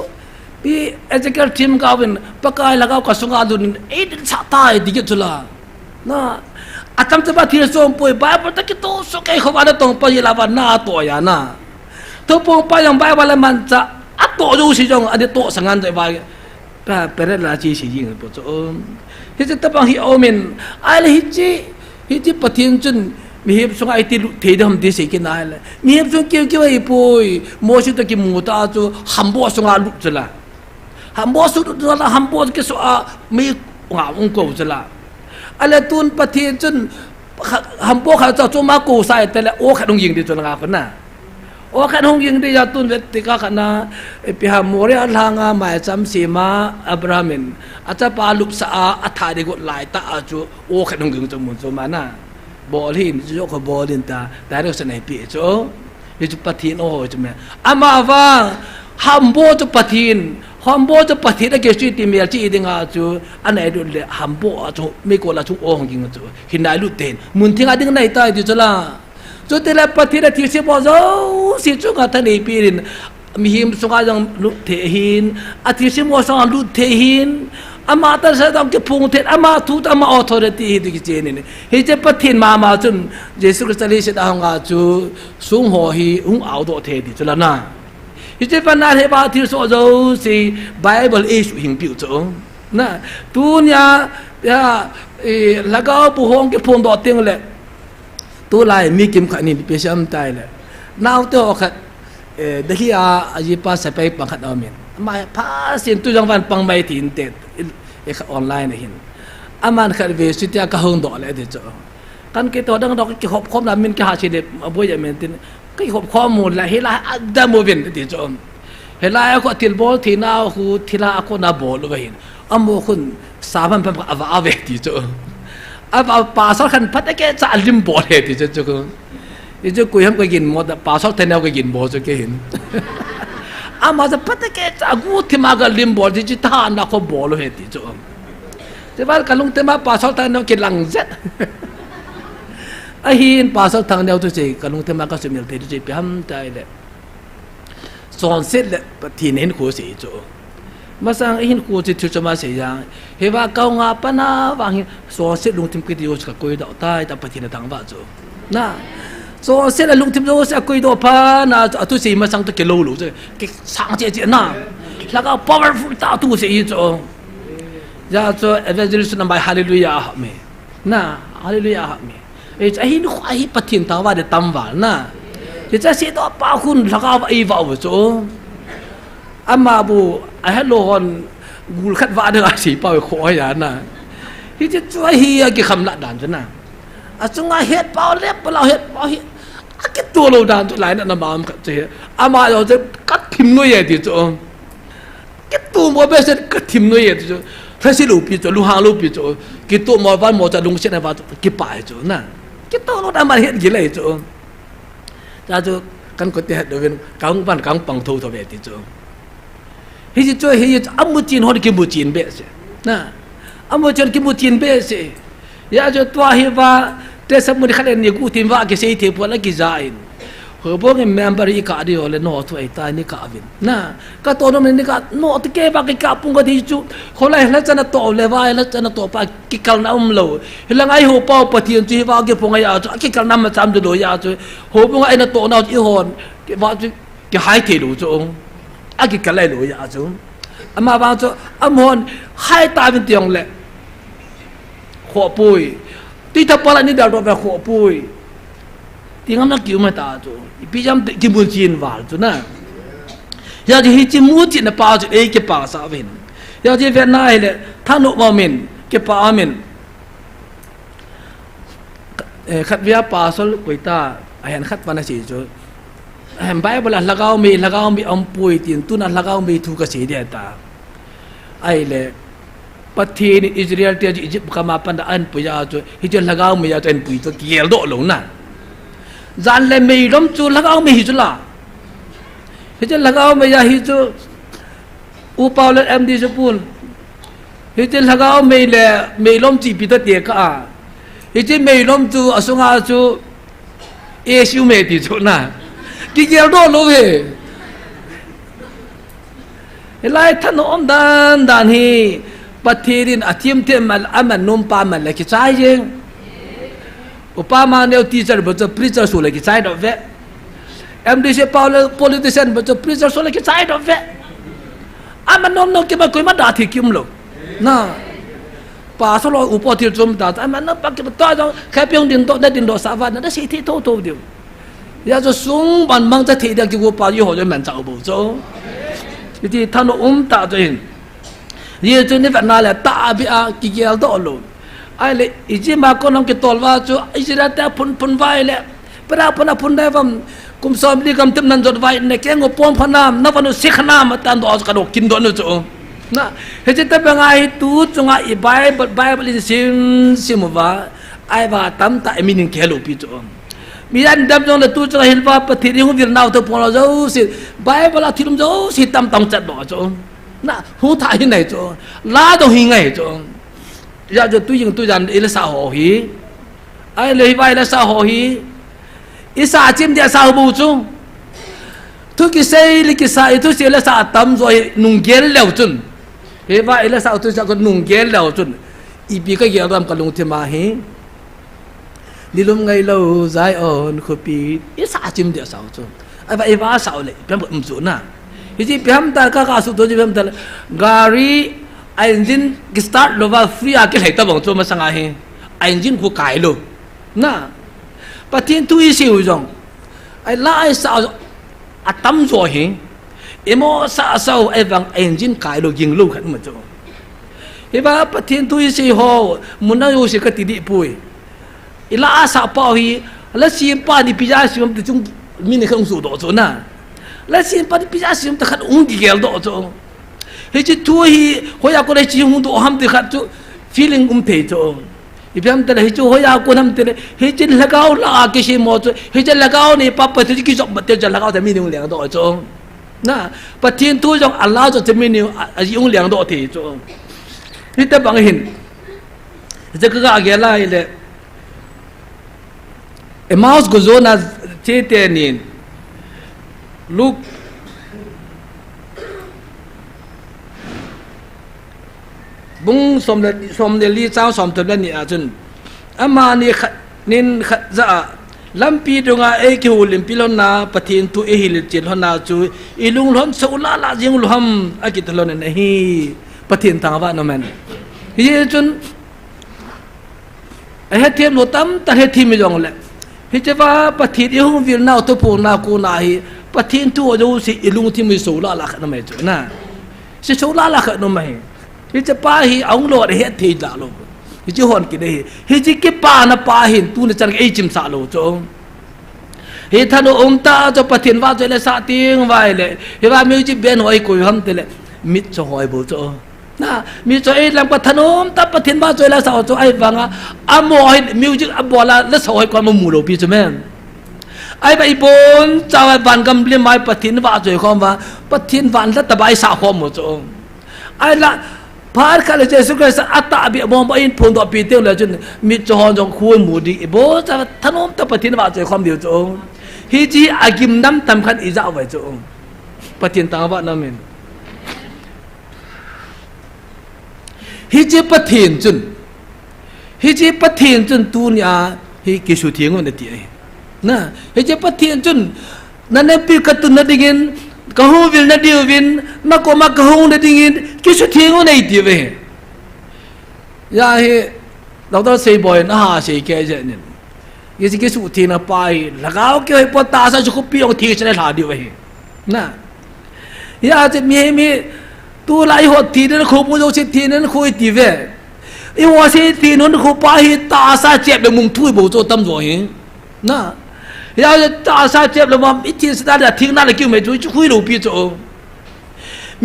pi ethical team ka win pakai laga ka sunga dun e sa ta e dige chula na atam te ba thir som poi bible ta ki to so kai kho ba da tong pa yela ba na to ya na to pong pa yang bible man cha a to ju si jong ade to sangan de ba pa pere la chi si jing po cho he je ta bang hi omen ai le hi chi pathin chun mi hep sunga ai ti lu the dam de se ki na le mi hep sung ki ki wai poi mo shi ta ki mu ta chu ham bo sunga lu chula ham bo su la ham bo ki so a mi nga ung ko chula ala tun pathin chun ham bo kha cha chu ma ko sai te le o kha dong ying de chula nga ko na o kha dong ying de ya tun vet ti ka kana e pi ha more a langa ma cham si ma abrahamin acha pa lup sa a atha de go lai ta a chu o kha dong ying chu mun chu ma na bol hin jo ko bolin ta direction ai pi chu ni chu pathin o chu me ama wa ham bo chu pathin hambo cho pathi da ke street mel chi dinga chu anai du le hambo chu me ko la chu o hong ging chu hinai lu ten mun thinga ding nai tai ti chala chu te la pathi da thi se bo zo si chu ga tha nei pirin mi him su ga jang lu the hin a thi se mo so lu the hin ama ta sa dang ke phung the ama thu ta ma authority hi di ki chen ni he je pathin ma chun jesu christ li se da hong ga chu sung ho hi ung au do the di chala na ite pana he ba thir so zo si bible is hing piu chu na tu nya ya lagao pu hong ke phom do ting le tu lai mi kim kha ni pe sam tai le naw to khat de hi a ji pa sa pai pang khat amen ma pa sin tu jang van pang mai tin te e online hin aman khat ve si tia ka hong do le de chu kan ke to dang dok ki hop khom la min ka ha chi de bo ya men tin cái hộp kho một là hết là đam mô viên thì cho hết là có tiền bol thì nào khu thì là có na bol luôn vậy âm mô khun sáu phần ava về thì cho ava ba sáu khăn phát cái trả lim bol thì cho cái cuối hôm cái gì một ba sáu thành nào cái gì bol cho cái hình màจะphát cái trả cú thì mà cái lim bol thì chỉ thà na có bol luôn thì cho thế mà cái lúc thế mà ba sáu thành nào cái lăng rất ahin pasal thang neu tu che kalung te ma ka semel te che pam tai le son set le pathin hen ko se cho masang hin ku chi thu chama se yang he wa kau nga pana wa hi so se lung tim ki dio ka koi da tai ta pathin tang ba zo na so se la lung tim zo se koi do pa na tu se masang to ke lo lu je ke sang je na la ka powerful ta tu se yi zo ya zo evangelist na bai hallelujah me na hallelujah me e cha hin khu ai pathin ta wa de tam wa na je cha se do pa khun la ka ai wa zo amma bu ai hello hon gul khat wa de si pa kho ya na hi je chua hi ki kham la dan na a chunga het pa le pa la het pa hi a ke to lo dan lai na ma ka che ama yo je kat thim no ye ti cho ke tu mo be se kat thim no ye ti cho fa si lu pi cho lu ha lu pi cho ki tu mo ba mo cha lung se na ba ki pa cho na ki to lo da ma het gi le cho cha cho kan ko te het do ven kang ban kang pang thu tho ve ti cho hi ji cho hi amu chin ho ki mu chin be se na amu chin ki mu chin be se ya cho twa hi wa te sam mu khale ni ku tim wa ke sei the po la ki zain ho bo nge member i ka di ole no tu ai ta ni ka vin na ka to no ni ka no te ke ba ki ka pung ko di chu ho la la chana to le wa la chana to pa ki kal na lo hilang ai ho pa pa tien chi wa ke pung ya chu ki kal na ma cham do ya chu ho pung ai na to na i hon ke wa chu ke hai the lu chu a ki kal lai lo ya chu ama ba chu am hon hai ta vin tiong le kho pui ti ta pa la ni da do ba kho pui tiếng nó kêu mà ta cho bây giờ cái muốn chiến vào cho na giờ thì chỉ muốn chiến là bao nhiêu cái bao sao vậy giờ thì Việt Nam là thằng nội bao mình cái bao mình khát vía bao số quỷ ta anh khát vào là gì cho anh bây giờ là lagao mi ông bùi tiền tu là lagao mi thu cái gì đấy ta ai là bắt thiên Israel thì Egypt cái mà pan đã anh bây giờ cho thì cho lagao mi giờ cho anh bùi cho kiel độ luôn na gian le mei lom chu lagao me hi chu la hi che lagao me ya hi chu u pau le em di pun hi che lagao me le mei lom chi pi ta te ka hi che mei lom chu asunga chu e siu me ti chu na ki gel do lo ve lai than om dan hi pathirin athim te mal aman nom pa mal le ki chai jeng Obama nêu teacher bây giờ preacher số lại cái trái đó vậy em đi xem politician bây giờ preacher số lại cái trái đó vậy mà nó cái mà coi mà đã thì kiếm luôn na bà số lo upo thì chúng ta mà nó bắt cái to đó khai pion điện đó điện đó sao vậy nó sẽ thi thô thô điều giờ cho xuống bàn mang ra thì được cái upo yêu họ cho mình chào bổ cho thì thằng nó ta rồi giờ cho nên phải là ta bị cái gì đó luôn ai lệ ý mà con ông cái tol vào cho ý ra ta phun vai lệ para phun đây vam kum som đi cầm tâm nan giọt vai này cái ngô pom phun nam nó vẫn siết nam mà tan đó cái đồ kinh đó nữa chỗ na hết chất ta bằng ai tu chung ai Bible sim và ai và tắm tại mình cái lục bị chỗ mi anh đâm trong là tu chung hiện va bắt thì không việc nào tôi phun là dấu si Bible là thím dấu si tâm tông chặt đó chỗ na hú thải này chỗ lá đồ hình này chỗ giờ cho tôi dàn ý là sao họ hí ai lấy vai là sao họ hí ý sao chim địa sao bù chung tôi cái xây lý cái sao tôi sẽ là sao tâm rồi nung gel leo chung ý vai là sao tôi sẽ có nung gel leo chung ý bị cái gel làm cái lung thêm mà hí đi lum ngày lâu dài ổn khổ pi ý sao chim địa sao chung ai vậy vai sao lại bây giờ chung na ý chỉ bây giờ ta cái số tôi chỉ bây giờ gari engine cái start lo vào free cái này ta bằng cho mà sang ai engine của cái lo na bắt thiên tui siêu rồi ai lại sao tâm rồi hả em sao ai bằng engine cái lo dừng lâu khẩn mà cho thế ba bắt thiên tui siêu ho muốn nói gì cái tỉ bùi lại sao bao hi lại xem ba đi bây giờ xem thì chúng mình không sửa được rồi na lại xem ba đi bây giờ xem ta khát uống gì cái đó rồi he chi thui hoya ko le chi hung do ham te khat chu feeling the cho ibyam te he chu hoya ko nam te he chi lagao la ke shi mo chu he chi lagao ni pa pa chi ki jok ba te ja lagao te mi ni liang do cho na pa thiên tu jong allah cho te mi ni a yung liang do the cho ni te bang hin je ka ga la ile Emmaus go zona che te ni Luke บุงสมเดลีเจ้าสมเดลนี่อาจุนอามานี่นินขัดจะลำปีดงอาคิวลิมพิลนาปะทินตุเอฮิลจิลฮนาจูอิลุงหลอนสุลาลาจิงลุฮัมอากิตลอนเนฮีปะทินทางวะนมันฮิจุนเฮทีมโลตัมตะเฮทีมจงเลยฮิจว่าปะทินอิฮุวิลนาตุปูนากูนาฮีปะทินตัวจูสิอิลุงที่มีสุลาลาขนมจูนะสิสุลาลาขนมฮิจป้าฮีเอาโลดเฮทีจาโลฮิจิฮอนกินฮิจิกิปานะปาหินตูนจันเอจิมสาโลจงฮิธนุอมตาจะปะทินว่าจะเลสาติงไว้เลยฮิว่ามิวจิเบนหอยกุยฮัมเตเลมิจะหอยบุจงนะมิจะเอลังปะธนุอมตาปะทินว่าจะเลสาจะไอ้ฟังอ่ะอามอยมิวจิอับบอลาเลสหอยความมูโลปีจแม่ไอ้ใบบนเจ้าไอ้บันกำเลี้ยไม้ปะทินว่าจะความว่าปะทินวันละตะใบสาความหมดจงไอ้ละพาร์คาเลเจสุกระสัตตาบิบอมบอินพงดอปีเตียวเลยจนมิจฮอนจงคุยมูดีโบจะถนอมตะปะทินว่าจะความเดียวจงฮิจิอากิมน้ำตำขันอิจาไว้จงปะทินต่างว่านั่นเองฮิจิปะทินจนตูนี่ฮิกิสุเทียงวันเดียวนะฮิจิปะทินจนนั่นเองปีกตุนนั่นเองกะฮูวิลนาดิวินนักก็มากะฮูนาดิงินกิสุทีงโอไนติเวยาเฮดอกเตอร์เซบอยนะฮะเซแกเจนินยิสิกิสุทีนะไปละกาวเกยปตาซะจุกปีองทีชนะหาดิเวนะยาจะมีตูไลหดทีนั้นคูปูโยสิทีนั้นคุยติเวอีวาสิทีนั้นคูไปตาซะเจ็บมุงทุยบ่โจตำโจเฮนะยาจะตาซาเจ็บแล้วว่าอิทิสตาร์ทิ้งนั่นเลยคิวไม่จุยคุยรูปีโจ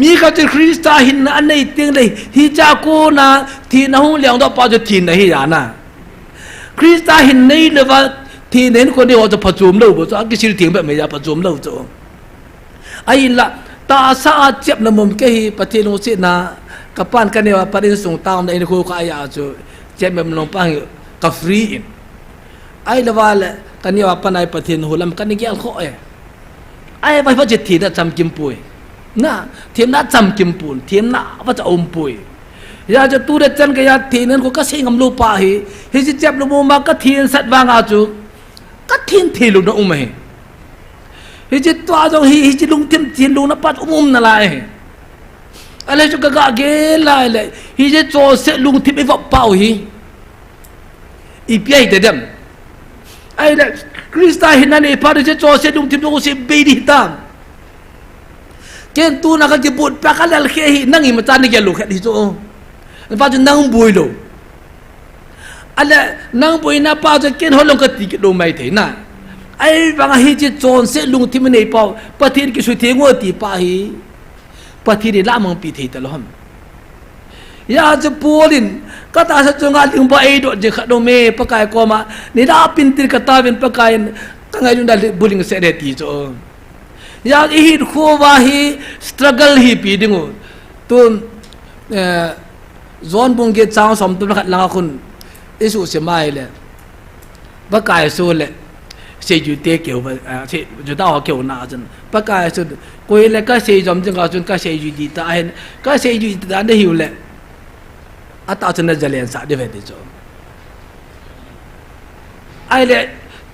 มีเขาจะคริสต์หินอันไหนทิ้งเลยฮิจาโกนะทีน่าหุ่นเลี้ยงตัวป้าจะทิ้งนะฮิยานะคริสต์หินนี่เลยว่าทีนั้นคนที่ว่าจะผจญเราบ่จ้ากิสิทิ้งแบบไม่ยาผจญเราโจไอ้ละตาซาเจ็บนะมุมเกยปฏิโนสินะกับปานกันเนี่ยว่าปฏิส่งตามในคุยกับอายาโจเจ็บแบบน้องปังกับฟรีไอ้ละว่าแหละกันนี่ว่าปนัยปฏินหัวลำกันนี่แก่ข้อไอ้ไปพระเจตีน่ะจำกิมปุยนะเทียมน่ะจำกิมปุนเทียมน่ะว่าจะอมปุยอยากจะตู้เด็ดจันก็อยากทีนั้นก็เสียงกำลูปาฮีฮิจิเจ็บลูกมาก็ทีนสัตว์บางอาจูก็ทีนทีลูกนะอุ้มฮิจิตัวจงฮิจิลุงทีนลูกนะปัดอุ้มนั่นแหละอะไรจุกกะเกล่าเลยฮิจิโจเสลุงที่ไม่ฝักเป่าฮีอีเปียเด็ดไอ้เด็กคริสต์หินนั่นเองพาดิเจโจเซดุงทิมโจเซบีดิตามเกณฑ์ตัวนักจะบุตรปากกันแล้วเขี้ยนั่งอิมาจานนี่แกลูกแค่ดิโจพาจะนั่งบุยโลอะไรนั่งบุยนะพาจะเกณฑ์หัวลงกติกโลไม่ถึงนะไอ้บางฮิจิโจเซลุงทิมนี่เป่าปฏิริกิสุเทียงวัวตีป้าฮีปฏิริละมังปีเทตลอมยาจะปูลินก็ตาสัจงการถึงบ่ไอ้ดอกเจขัดโดเมปะกายก็มานี่ดาปินติกตาเป็นปะกายตั้งไงจุนดาบุลิงเสด็จตีโจยาอีหิดขัววาฮีสตรักเกิลฮีปีดิงูตุนจอนบุงเกจางสมตุนขัดลังคุณอิสุเสมัยเลยปะกายสู้เลยเสียจุดเตะเกี่ยวเสียจุดดาวเกี่ยวนาจนปะกายสู้กุยเลยก็เสียจอมจึงก็จนก็เสียจุดดีตาเห็นก็เสียจุดดีตาได้หิวเลยอาตาจะนั่งจะเลี้ยงสัตว์เดี๋ยวเดี๋ยวไอ้เลย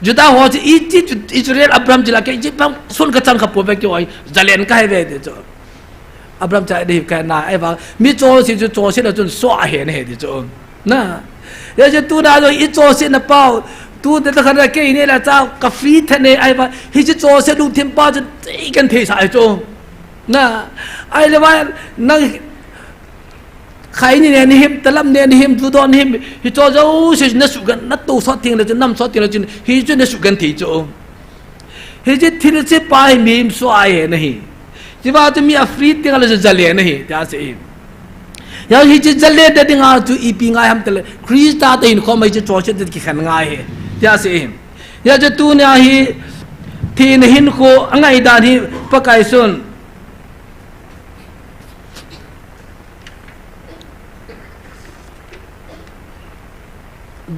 จุดท้ายว่าจะอิสราเอลอับรามจะละแค่จิบปั๊มส่วนกระชันขับไปไปกี่วันจะเลี้ยงใครเดี๋ยวอับรามจะได้แค่ไหนไอ้บ้ามีโจสิจะโจสิแล้วจนสวะเห็นเดี๋ยวนะเดี๋ยวจะตัวนั้นจะอิโจสินะเป้าตัวเด็กขนาดแค่นี้แหละเจ้ากาแฟท่านเนี่ยไอ้บ้าฮิจิโจสิดูทีมป้าจะตีกันเทสายโจนะไอ้เลยว่านั่งใครนี่เนี่ยนี่หิมตะลำเนี่ยนี่หิมตัวนี่หิมฮิโจจะโอ้สินัสุกันนัดตัวสอดทิ้งเลยจะนำสอดทิ้งเลยจะฮิโจนัสุกันที่โจฮิจิที่เราจะไปมีมสวายนี่ที่ว่าจะมีอัฟรีติ้งอะไรจะเจริญนี่ที่อาศัยยาฮิจิเจริญแต่ดิ้งอาจูอีพิงไงฮัมเตลคริสต์ตาเตนเขาไม่จะโจเชตที่ขันไงที่อาศัยยาจะตัวเนี่ยฮิที่นี่หินเขาไงด้านฮิปะไก่ส่วน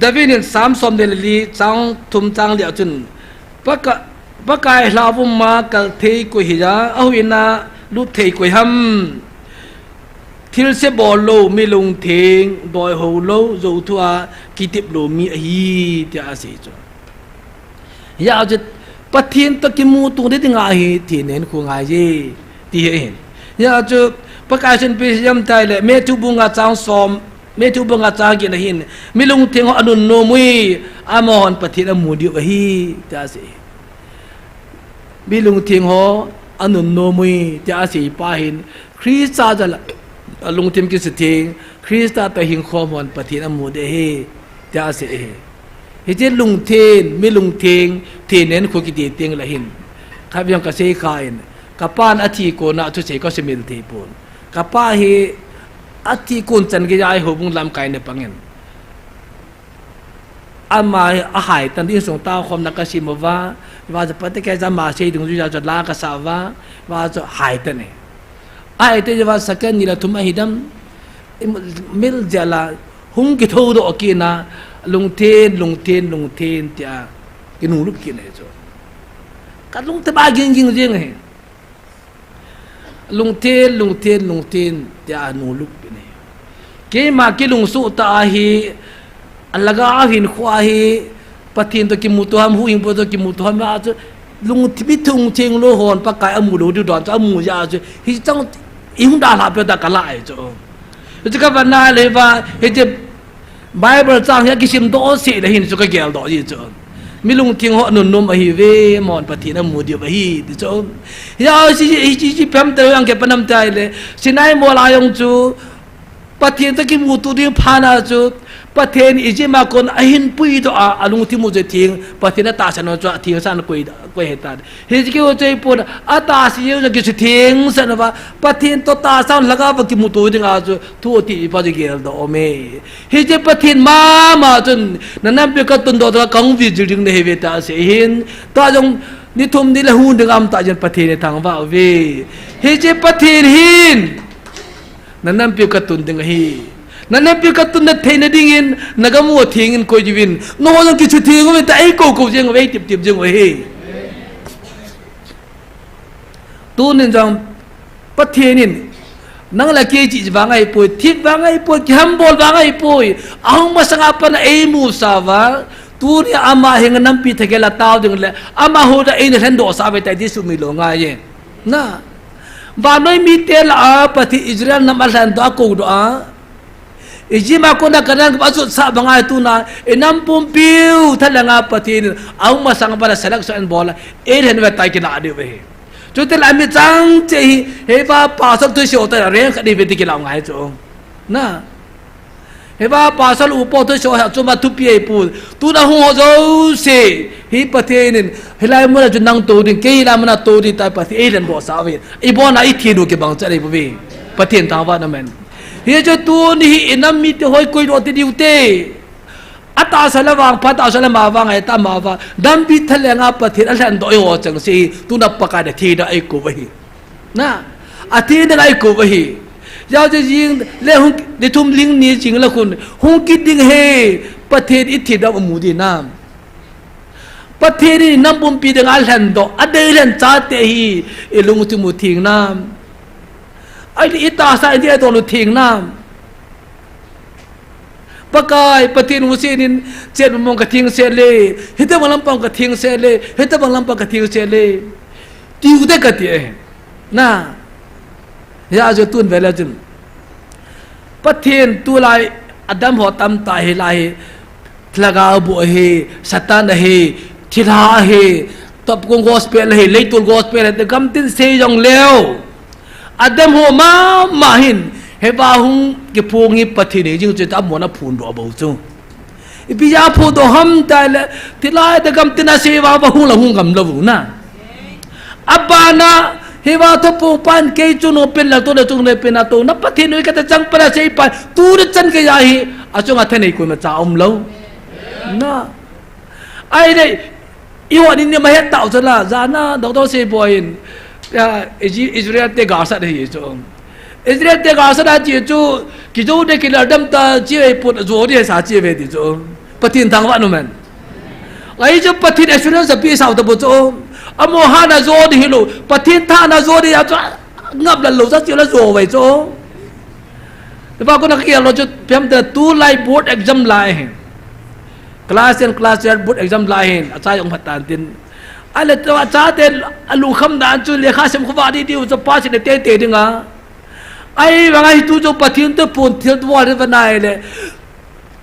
ดาวินินสามสมเดลีจังทุมจังเลียจุนปะกายลาวุมมากัลเทกุฮิยาเอาอินาลุเทกุยฮัม thil se bol lo mi lung theng doi ho lo zo thua kitip lo mi hi ti a se cho ya je pathin to ki mu tu de nga hi ti nen khu nga ye ti hen ya cho pakai sen pe yam tai le me tu bunga chang som me tu bunga cha gi na hin mi lung theng ho anun no mui amon pathin amu di hi ta se mi lung theng ho anun no mui ta se pa hin Krista jala lung tim ki se theng Krista ta hin khomon pathin amu de he ta se he je lung ten mi lung theng the nen khu ki ti teng la hin kha byang ka se khain ka pan athi ko na chu se ko se mil the pon ka pa hi athi kun chan ge ai ho bung lam kai ne pangen ama a hai tan di song ta khom na ka si mo waจะปฏิแกจะมาเสียดึงจุดจะลากษาวะว่าจะหายแต่เนี่ยไอ้ที่จะว่าสักนี่ละทุ่มหิดมมิลเจล่าหุ่งกิโตโดอกินะลุงเทนที่อ่ะกินูลุกกินเลยจ้ะกันลุงตะบากินจริงเลยลุงเทนที่อ่ะนูลุกกินเลยเกี่ยมากิลุงสุตาฮีอัลลกาหินขวาฮีปะทินตัวกิมุตุฮัมหูอิงปตัวกิมุตุฮัมว่าจะลุงที่พิทุงเชิงโลหอนปะกายอมูดูดูดอนจะอมูยาจะฮิจังอิงดาลาเปตะกะลายจ้ะจะกับนาเลยว่าเฮจะไบเบิลจังเฮกิชิมโตสิเลยหินสุกะเกลดอยี่จ้ะมีลุงทิ้งหัวนุ่นนุ่มอหิเวมอนปะทินอมูเดียวอหิจ้ะยาสิเพิ่มเติมอังเกปนำใจเลยสินายโมลายงจูปะทินตะกิมุตุดิพานาจูประเทศอิจิมาคนอหินปุยตัวอาลุงที่มุจทิ้งประเทศตาสนอจวทิ้งสันกุยเหตุการณ์เฮจิเกวใจปุ่นอาตาสิเยอะจะกิจทิ้งสันว่าประเทศตัวตาสันลักว่ากิมุตุดิ้งอาจูทั่วที่พอจะเกี่ยวดอเมเฮจิประเทศมาจนนั่นนั่นเป็นกตุนดอตัวกังวิจิดิ้งในเหตุตาเสียหินตาจงนิทุมนี่ละหุ่นดึงอัมตาจนประเทศในทางว่าเวเฮจิประเทศหินนั่นนั่นเป็นกตุนดึงหินั่นเป็นการตุนนัดเทนดิ่งนักมัวทิ้งคอยจีวินโน้ยังกิจทิ้งก็ไม่แต่ไอ้กูยังไว้ติบยังไว้ตัวนึงจังประเทศนี้นั่งละเกจิบางไอ้ป่วยทิพบางไอ้ป่วยแคมบอลบางไอ้ป่วยเอามาสังอาปนไอ้มูสาวะตัวนี้อามาเฮงน้ำปีทะเกลตาวดึงเลยอามาหัวได้เองเห็นดอกสาวไปแต่ที่สุมิโลงไงนะบ้านน้อยมีเตลอาประเทศอิสราเอลน้ำมันแลนด์ตัวกูดูอิจิมาคนนักการกับสุดสับงายตุนาน้ำปุ่มปิวทะเลงาปะทินเอามาสังบาลเซลักชันบอลเห็นเวทไตกินอาดิเวจุดที่เราไม่จังเจเฮว่าภาษาตัวเสียวแต่เรื่องคดีเวทีกินเราไงจ๊ะนะเฮว่าภาษาอุปตัวเสียวจุมาทุบปีไอปูตัวนั้นหัวโจเสฮีปะทินเฮลัยมันจะนั่งตัวดิ้งเกี่ยเรามันตัวดิ้งแต่ปะทินเรื่องบอสาวไอบอลน่ะไอทีดูเก็บบังใจไอบุบีปะทินทางว่านั่นแหละเฮ้ยจะตัวนี้น้ำมีแต่หอยกุยรถที่ดิวเตะอัตราสละวางพัดอัตราสละมาวางไอ้ตามาวางดัมบิทะเลงาปะเทศอะไรนั่นโดยหัวจังสิตุนับปากการทีได้ไอ้กูไปนะอาทิตย์ได้ไอ้กูไปยาวจะยิงเล่หุ่นในทุ่มลิงนี้จริงแล้วคุณหุ่นกิดดิ้งเฮประเทศอิทธิดาวมูดีน้ำประเทศนี้น้ำบุญปีดังอัลฮันโดอัดเดลันจ่าเตฮีเอลุงที่มูทิ้งน้ำไอ้ที่ตาสายที่ไอ้ตัวลุทิ้งน้ำปะกายปะทินมุสีนินเจ็ดมงกะทิ้งเสเลยเฮตบังลำปังกะทิ้งเสเลยเฮตบังลำปังกะทิ้งเสเลยติวได้กะติเอน่ายาจะตุนเวลาจุนปะทินตัวลายอดัมหัวตำตายลายทลากาบุเฮสตานเฮทิลาเฮตบกงกอสเปลเฮเลยตัวกอสเปลแต่กำตินเซยองเลวอดัมหัวมาหินเฮบาหุงกิพงฮิปะทินีจึงจะทำมวลพูนรอบจูอีพิยาพูดหัมตายละทิลายแต่กำตินาเสวาบาหุงละหุงกำละวุนะอับบานะเฮบาทบปานเกยจุนโอเป็นละตัวละจุนเลยเป็นละตัวนับปะทินีก็จะจังปะเสยปานตูดจันก็ยาฮีอาจงอาเทนีกุมาจ้าอมเลวนะไอ้เนี่ยอีวันนี้มาเห็นเต่าซะละจานะดรเซบอยน์อิสราเอลเตกาสัตย์เฮจูอิสราเอลเตกาสัตย์เจจูกิจูเด็กกิลดัมตาเจียปุตโจดีสาเจียเวดิจูปะทินทางวันนั้นไอ้จูปะทินเอสเฟรนซ์ปีสาวตะบุจูอโมฮานาโจดีฮิโลปะทินท่านาโจดีอาจูงับลันโลซักเจียละโจไว้จู ba ko na kiya lo chu pem te tu lai board exam lai hen class and class year board exam lai hen acha yong phatan tin ale to acha te alu kham dan chu le kha sem khwa di diu cho pa si te te dinga ai ba ngai tu cho pathin te pon thil dwa re banai le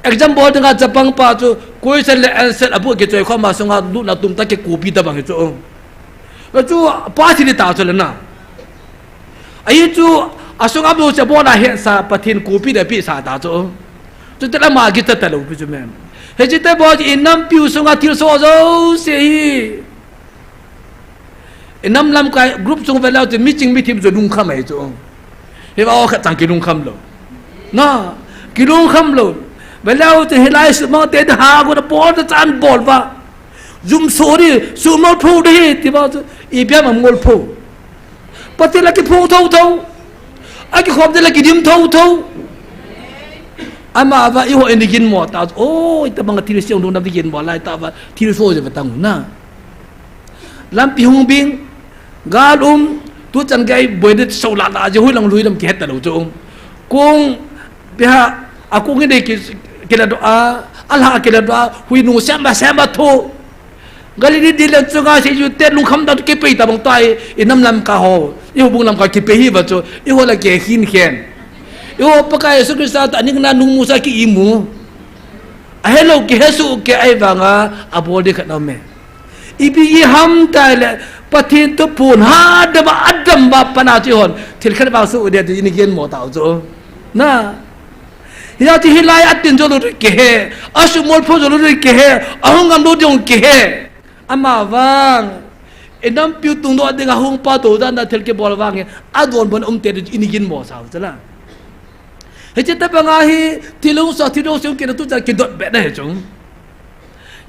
exam board nga japang pa chu question le answer abu ke choi khoma songa lu na tum ta ke copy ta bang chu la chu pa si ta chu le na ai chu asonga bu cha bona he sa pathin copy de pi sa ta chu chu te la ma gi ta ta lo pi chu mem he chi te bo in nam piu songa thil so zo se hi in nam lam kai group song ve lao te meeting meeting zo dung kham ai chu he ba kha chang ki dung kham lo na ki dung kham lo ve lao te he lai su ma te ha ko da po ta chan bol ba zum so ri su mo phu de ti ba i bia ma ngol phu pati la ki phu thau thau a ki khom de la ki dim thau thau ama va i ho en gin mo ta o ta bang ti siang do na gin mo lai ta ba ti so je ba tang na lam pi hung bing gal tu chan gai boi de so la la je hui lang lui lam ke ta lo chu kung bia a kung ne ki la do a ala ke la do hui nu sem ba tho gali di dilan chu ga se ju te lu kham da ke pe ta bang tai inam lam ka ho i ho bung lam ka ki pe hi ba chu i ho la ke hin khen i ho pa ka Yesu Krista ta ning na nu musa ki imu a hello ke Yesu ke ai ba nga a bo de ka na me ibi yi ham ta le pathin to pun ha da ba adam ba pana chi hon thil khat ba su de ni gen mo ta zo na ya ti hilai atin jo lu ke he asu mol pho jo lu ke he ahong am do jong ke he ama wang enam piu tung do de ga hong pa to dan da thil ke bol wang adon bon te ni gen mo sa la he che ta ba nga hi tilung so ke tu ja ke dot be da he chung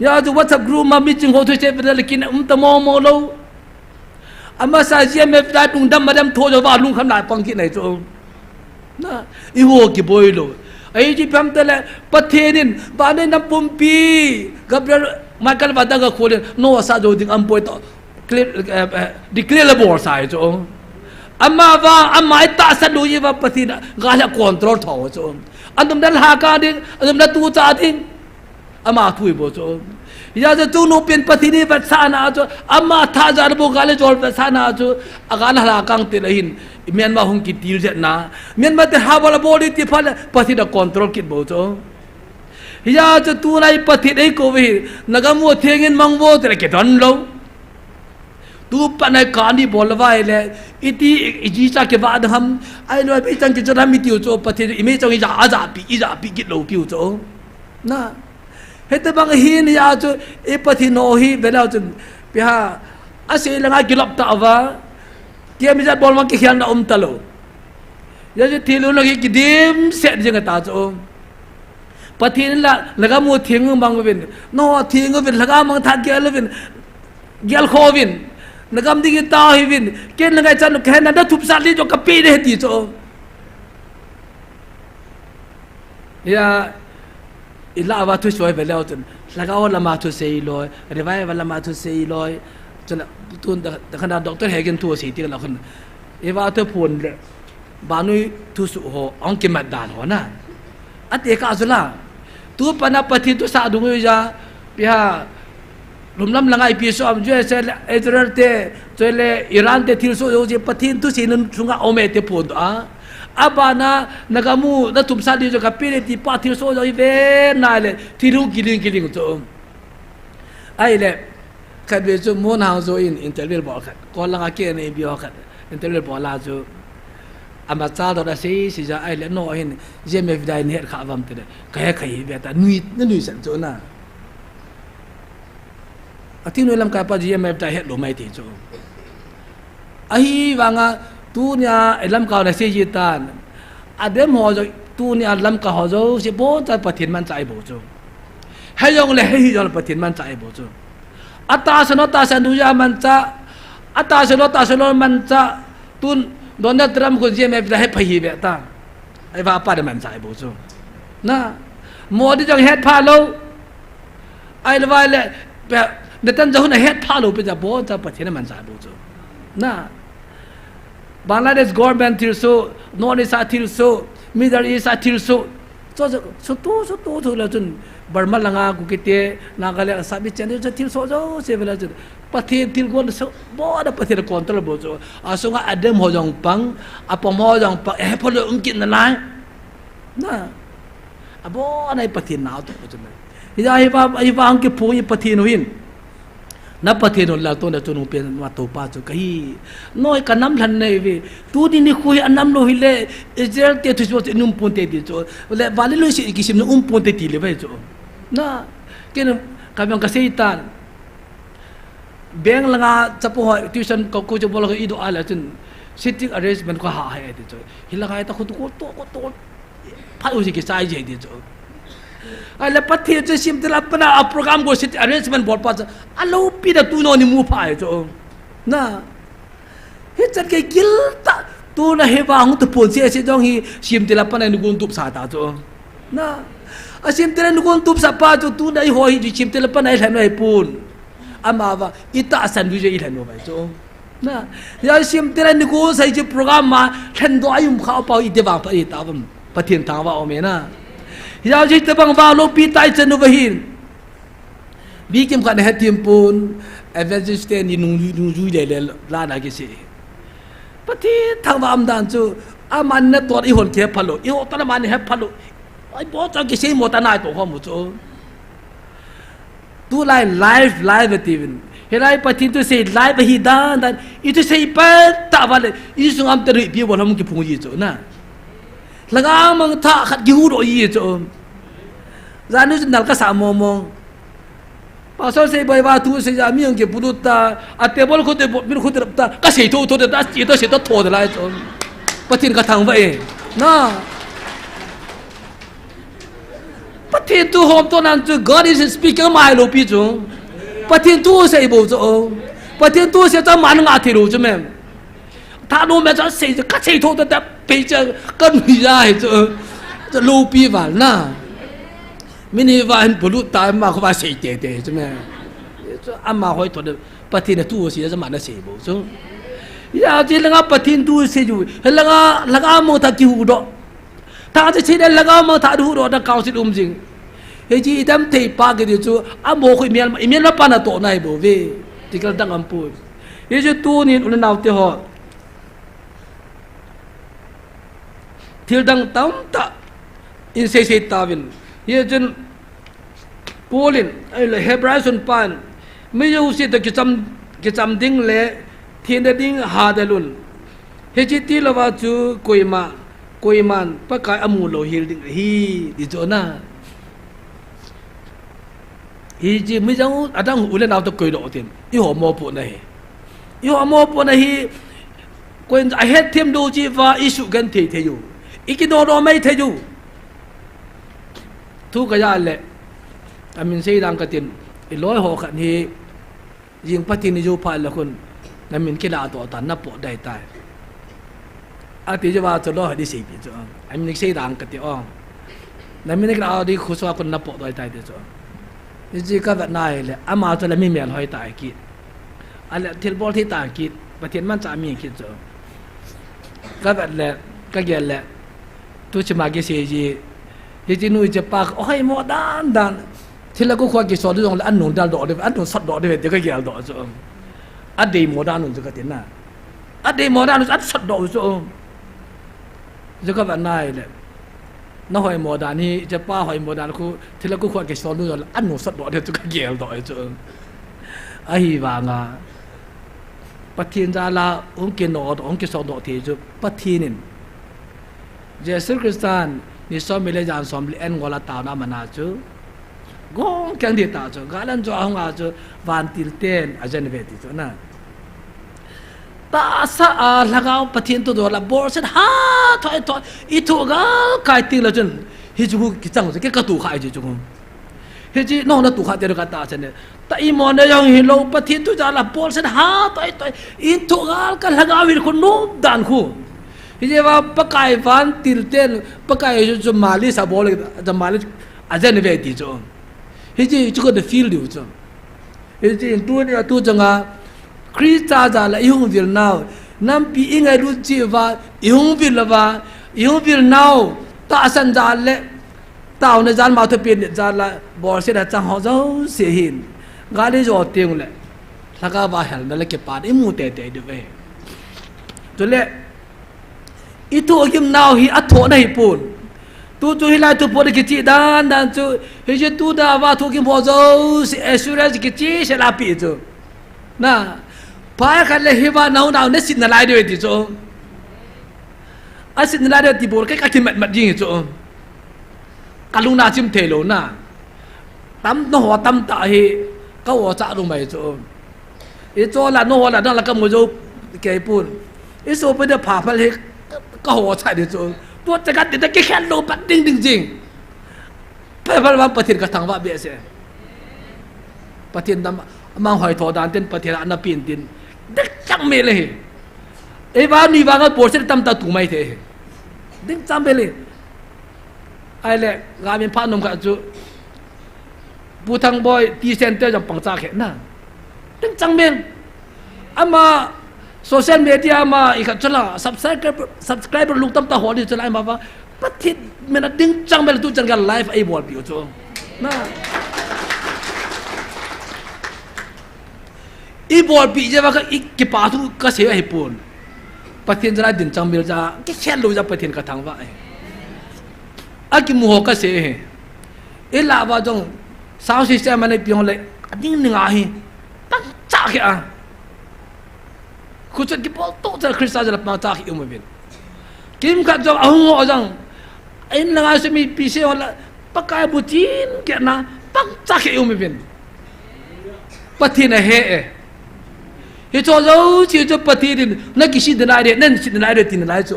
ya tu WhatsApp group ma meeting ho tu che pe le kin ta mo lo ama sa je me da tung dam madam tho jo ba lung kham lai pang ki nai chu na i ho ki boi lo ai ji pam ta le pathenin ba ne nam pum pi gabriel michael ba da ga khole no sa jo ding am poi to declare le bor sai chu ama va ama ta sa lu yi va pathina ga la control tho chu andum dal ha ka ding andum da tu cha ding ama thui bo chu ya je tu no pen pathini va sa na chu ama tha jar bo gale jol va sa na chu agan hala kang te lahin Myanmar hung ki til je na Myanmar te ha bala body ti phal pathina control kit bo chu ya je tu nai pathi dei ko vi nagamu thengin mangbo te ke don lo tu panai kani bolwa ile iti iji sa ke ba ham ai no pe chang ki jara mi tiu chu pathi ime chang ja aja pi ki lo piu chu na hete bang hin ya chu e pathi no hi bela chu pi ha ase langa gilap ta wa kia mi jat bol ma ki khian na talo ya je thilu lagi ki dim set jeng ta chu pathi la laga mu thing bang bin no thing bin laga mang tha gel bin gel kho bin nagam ding ta hi bin ken lagai chan khen na da thup sa li jo ka pi de ti chu ya ila wa tu soi be lao tun laga wala ma tu sei loi revai wala ma tu sei loi chana tun da khana doctor hegen tu sei ti la khun e wa tu phun le ba nui tu su ho ong ki mat dan ho na ate ka azula tu pana pathi tu sa dung ya pia lum lam langai pi so am je se Israel te chele Iran te thil so yo je pathin tu sin chunga ome te phun a abana nagamu na tum sa di jo ka pire ti pa thil so jo i ve na le thiru giling to ai le khat be jo mon ha zo in interview bo khat ko la ka ke ne bi ho khat interview bo la jo ama cha do da si ja ai le no hin je me vidai ne kha vam te ka ya khai be ta nui san jo na ati no lam ka pa je me vidai het lo mai ti jo ai wa nga tu nya elam ka na se ji tan adem ho jo tu nya lam ka ho jo se bo ta pathin man chai bo jo hai yong le hai jo pathin man chai bo jo ata san du ya man cha ata sano man cha tun Donald Trump ko je me da he phi be ta ai va pa de man chai bo jo na modi jong het pha lo ai le va le de tan jo na het pha lo pe ja bo ta pathin man chai bo jo na Bangladesh government thil so non is thil so Middle East atil so tu la chun Burma langa ku kite Nagaland sabi chen jo til so jo se bela chun pathin til gon so bo da pathin control bo jo asunga adam ho jong pang apom ho jong pang phol ungkin na lai na abo nai pathin naw to chun hi ba ang ke phu pathin hin na pathin la to na chunu pen ma to pa chu kai noi kanam hlan nei vi tu di ni khu anam lo hile Israel te tu so num pon te di cho le bali lo si kisim no pon te ti le ba cho na ken kamang kaseitan beng langa chapo tuition ko jo bol ido ala chun sitting arrangement ko ha hai di cho hilanga ta khu to pa u si ki sai je di cho ala pathe je sim tela pana program go sit arrangement board pa alo pi da tu no ni mu pa cho na he chat ke gil ta tu na he ba hung tu pon se dong hi sim tela pana ni gun tup sa ta cho na asim tela ni gun tup sa pa cho tu dai ho hi sim tela pana hai noi pun ama ba ita asan du je ilan no ba cho na ya sim tela ni go sai je program ma than do ayum kha pa ite ba pa ita bam pathin ta wa o me na ya ji te bang ba lo pi tai chen over hin bi kim kan ha tim pun evangelist ni nu ju le la na ke se pati thang ba am dan chu aman na to i hon ke phalo i ho ta man he phalo ai bo ta ke se mo ta nai to ho mu chu tu lai live even helai pati tu se live hi dan itu se pa ta ba le i sung am te ri bi bo lam ki phung yi chu na laga mang tha khat gi hu ro yi cho zanu nal ka sa mo mo pa so se bai ba tu se ja mi ang ke puduta a table ko te mi ko te ta ka se to da ti to se to tho de lai cho patin ka thang vai na patin tu hom to nan tu God is speaking mai lo pi cho patin tu se bo cho patin tu se ta man nga thi ro cho mem ta no me cha se ka se to da bây giờ cân hủy ra cho lô pi vào na mini van bulu ta mà không phải xây để chứ mẹ cho ăn mà hỏi thôi pathin là tu gì cho mà nó xây bộ chứ ya chỉ là ngã pathin tu xây dù là ngã mua ta kêu đó ta chỉ là ngã mua ta đủ đó đã cao sĩ gì cái gì đam thấy ba cái điều chú ăn mua khơi miên là pan là tổ này bộ về chỉ cần đang ăn bùi cái chứ tu ni nó nào tiêu họ thil dang tam ta in se tawin ye jen polin ai le hebraison pan me yo se ta ki cham ding le thien da ding ha da lun he chi ti lawa chu koiman pa kai amu lo hil ding hi di cho na hi ji me jang adang ulen aw to koi do tin i ho mo pu na hi koin I had them do chi va isu gan the yu ikidoro mai the yu thu ka ya le amin sei dang ka tin i loi ho khan hi jing patin ni ju pa la kun namin kila to tan na po dai tai ati je wa to lo di sei bi cho amin sei dang ka ti ong namin ka di khu so kun na po dai tai de cho ji ka va nai le ama to la mi mel hoi tai ki ale thil bol thi ta ki patin man cha mi ki cho ka va le ka ge le tu chi ma ge se ji ji nu je pa oi mo dan thì là có khoa kỹ thuật dùng là ăn ngon đal đỏ đấy ăn ngon sắt đỏ đấy thì cái gì đỏ chứ ăn đầy mỏ đan rồi cái tiền nào ăn đầy mỏ đan rồi ăn sắt đỏ chứ cái bạn này đấy nó hỏi mỏ đan thìจะป้าhỏi mỏ đan cô thì là có khoa kỹ thuật dùng là ăn ngon sắt đỏ đấy thì cái gì đỏ chứ ai vàng à bắt thiên ra là ông kia nọ ông kia sọ đỏ thì chứ bắt thiên nên Jesus Christ ni so mi le jan som li en ngola ta na mana chứ gong kyang di ta cho galan cho ang a cho van til ten a jen ve ti cho na ta sa a lagao pathin to do la bor set ha thoi I thu ga kai ti la chen hi chu ki chang ke ka tu khai ji chu hi ji no na tu kha te ka ta chen ta I mon na yang hi lo pathin tu ja la bor set ha thoi I thu ga ka lagao wir ko no dan khu hi je wa pakai van til ten pakai chu mali sa bol da mali a jen ve ti cho he ji chu ko the feel du cho he ji tu ni tu changa krista za la ihung vil now nam pi ingai ru chi wa ihung vil la wa yêu vil nào ta san gian lệ tao nơi gian mau thôi biến gian là bỏ sẽ là chẳng họ dấu sẽ hiện gái đi rồi tiếng lệ là các bà hẹn là cái bạn ấy mua tệ tệ được về cho lệ ít thua kim nào hi ắt thua này buồn tu tu hi lại tu buồn cái chị đan đan tu hi chứ tu đã vào thua kim bỏ dấu sẽ sure cái chị sẽ làm bị chứ na phải cái lệ hi vào nào nào nết xin lại được thì chứ xin lại được thì buồn cái kim mặt gì chứ cả lúc nào chim thể lỗ na tắm nó hoa tắm tại hi câu hoa chả đúng mày chứ ít cho là nó hoa là đang là cái mùi dâu cái buồn ít số bây giờ phá phải hếtก็หัวใช่ดิจูตัวจะกันแต่แค่โลปัดจริงๆไปว่าประเทศกระทังว่าเบียเสียประเทศนั้นมังหอยทอดานเต้นประเทศอันนั้นปีนดินเด็กจังเมเลยไอ้บ้านนี่ว่าก็ปวดเส้นตำตาถูไม่เทเด็กจังเมเลยไอ้เล่กาเป็นพระนมกับจูผู้ทางบอยตีเซนเตอร์จังปังจ่าเข็นน่ะเด็กจังเมลอามาsocial media มาอีกจุดละ subscriber ลูกตั้มตาหัวดิจุดละมาว่าประเทศมันดึงจังเป็นตัวจังกันไลฟ์ไอ้บอลผิวจ้ะนะไอ้บอลผิวจะว่าก็อีกกี่ป่าทุกก็เสียไอ้ปุ่นประเทศจะได้ดึงจังเป็นจะแค่รู้จะประเทศกระทั่งว่าไอ้กี่มัวก็เสียไอ้ลาว่าจงสาวสิเซมันในปีนั้นเลยดิ้งหนึ่งอ่ะตั้งจ้าแค่คุณจะกิบอลโตจะคริสต์จะรับมาจากอิมวินกิมขัดจังเอาหัวจังไอ้หนังอาจจะมีพิเศษว่าปักไก่บุตรีนแค่น่ะปักจากอิมวินปฏิเนเหเฮ้ยโจเจ้าที่จะปฏิเนนั่นกิสิดนายเดนั่นสิดนายเดตินนายโจ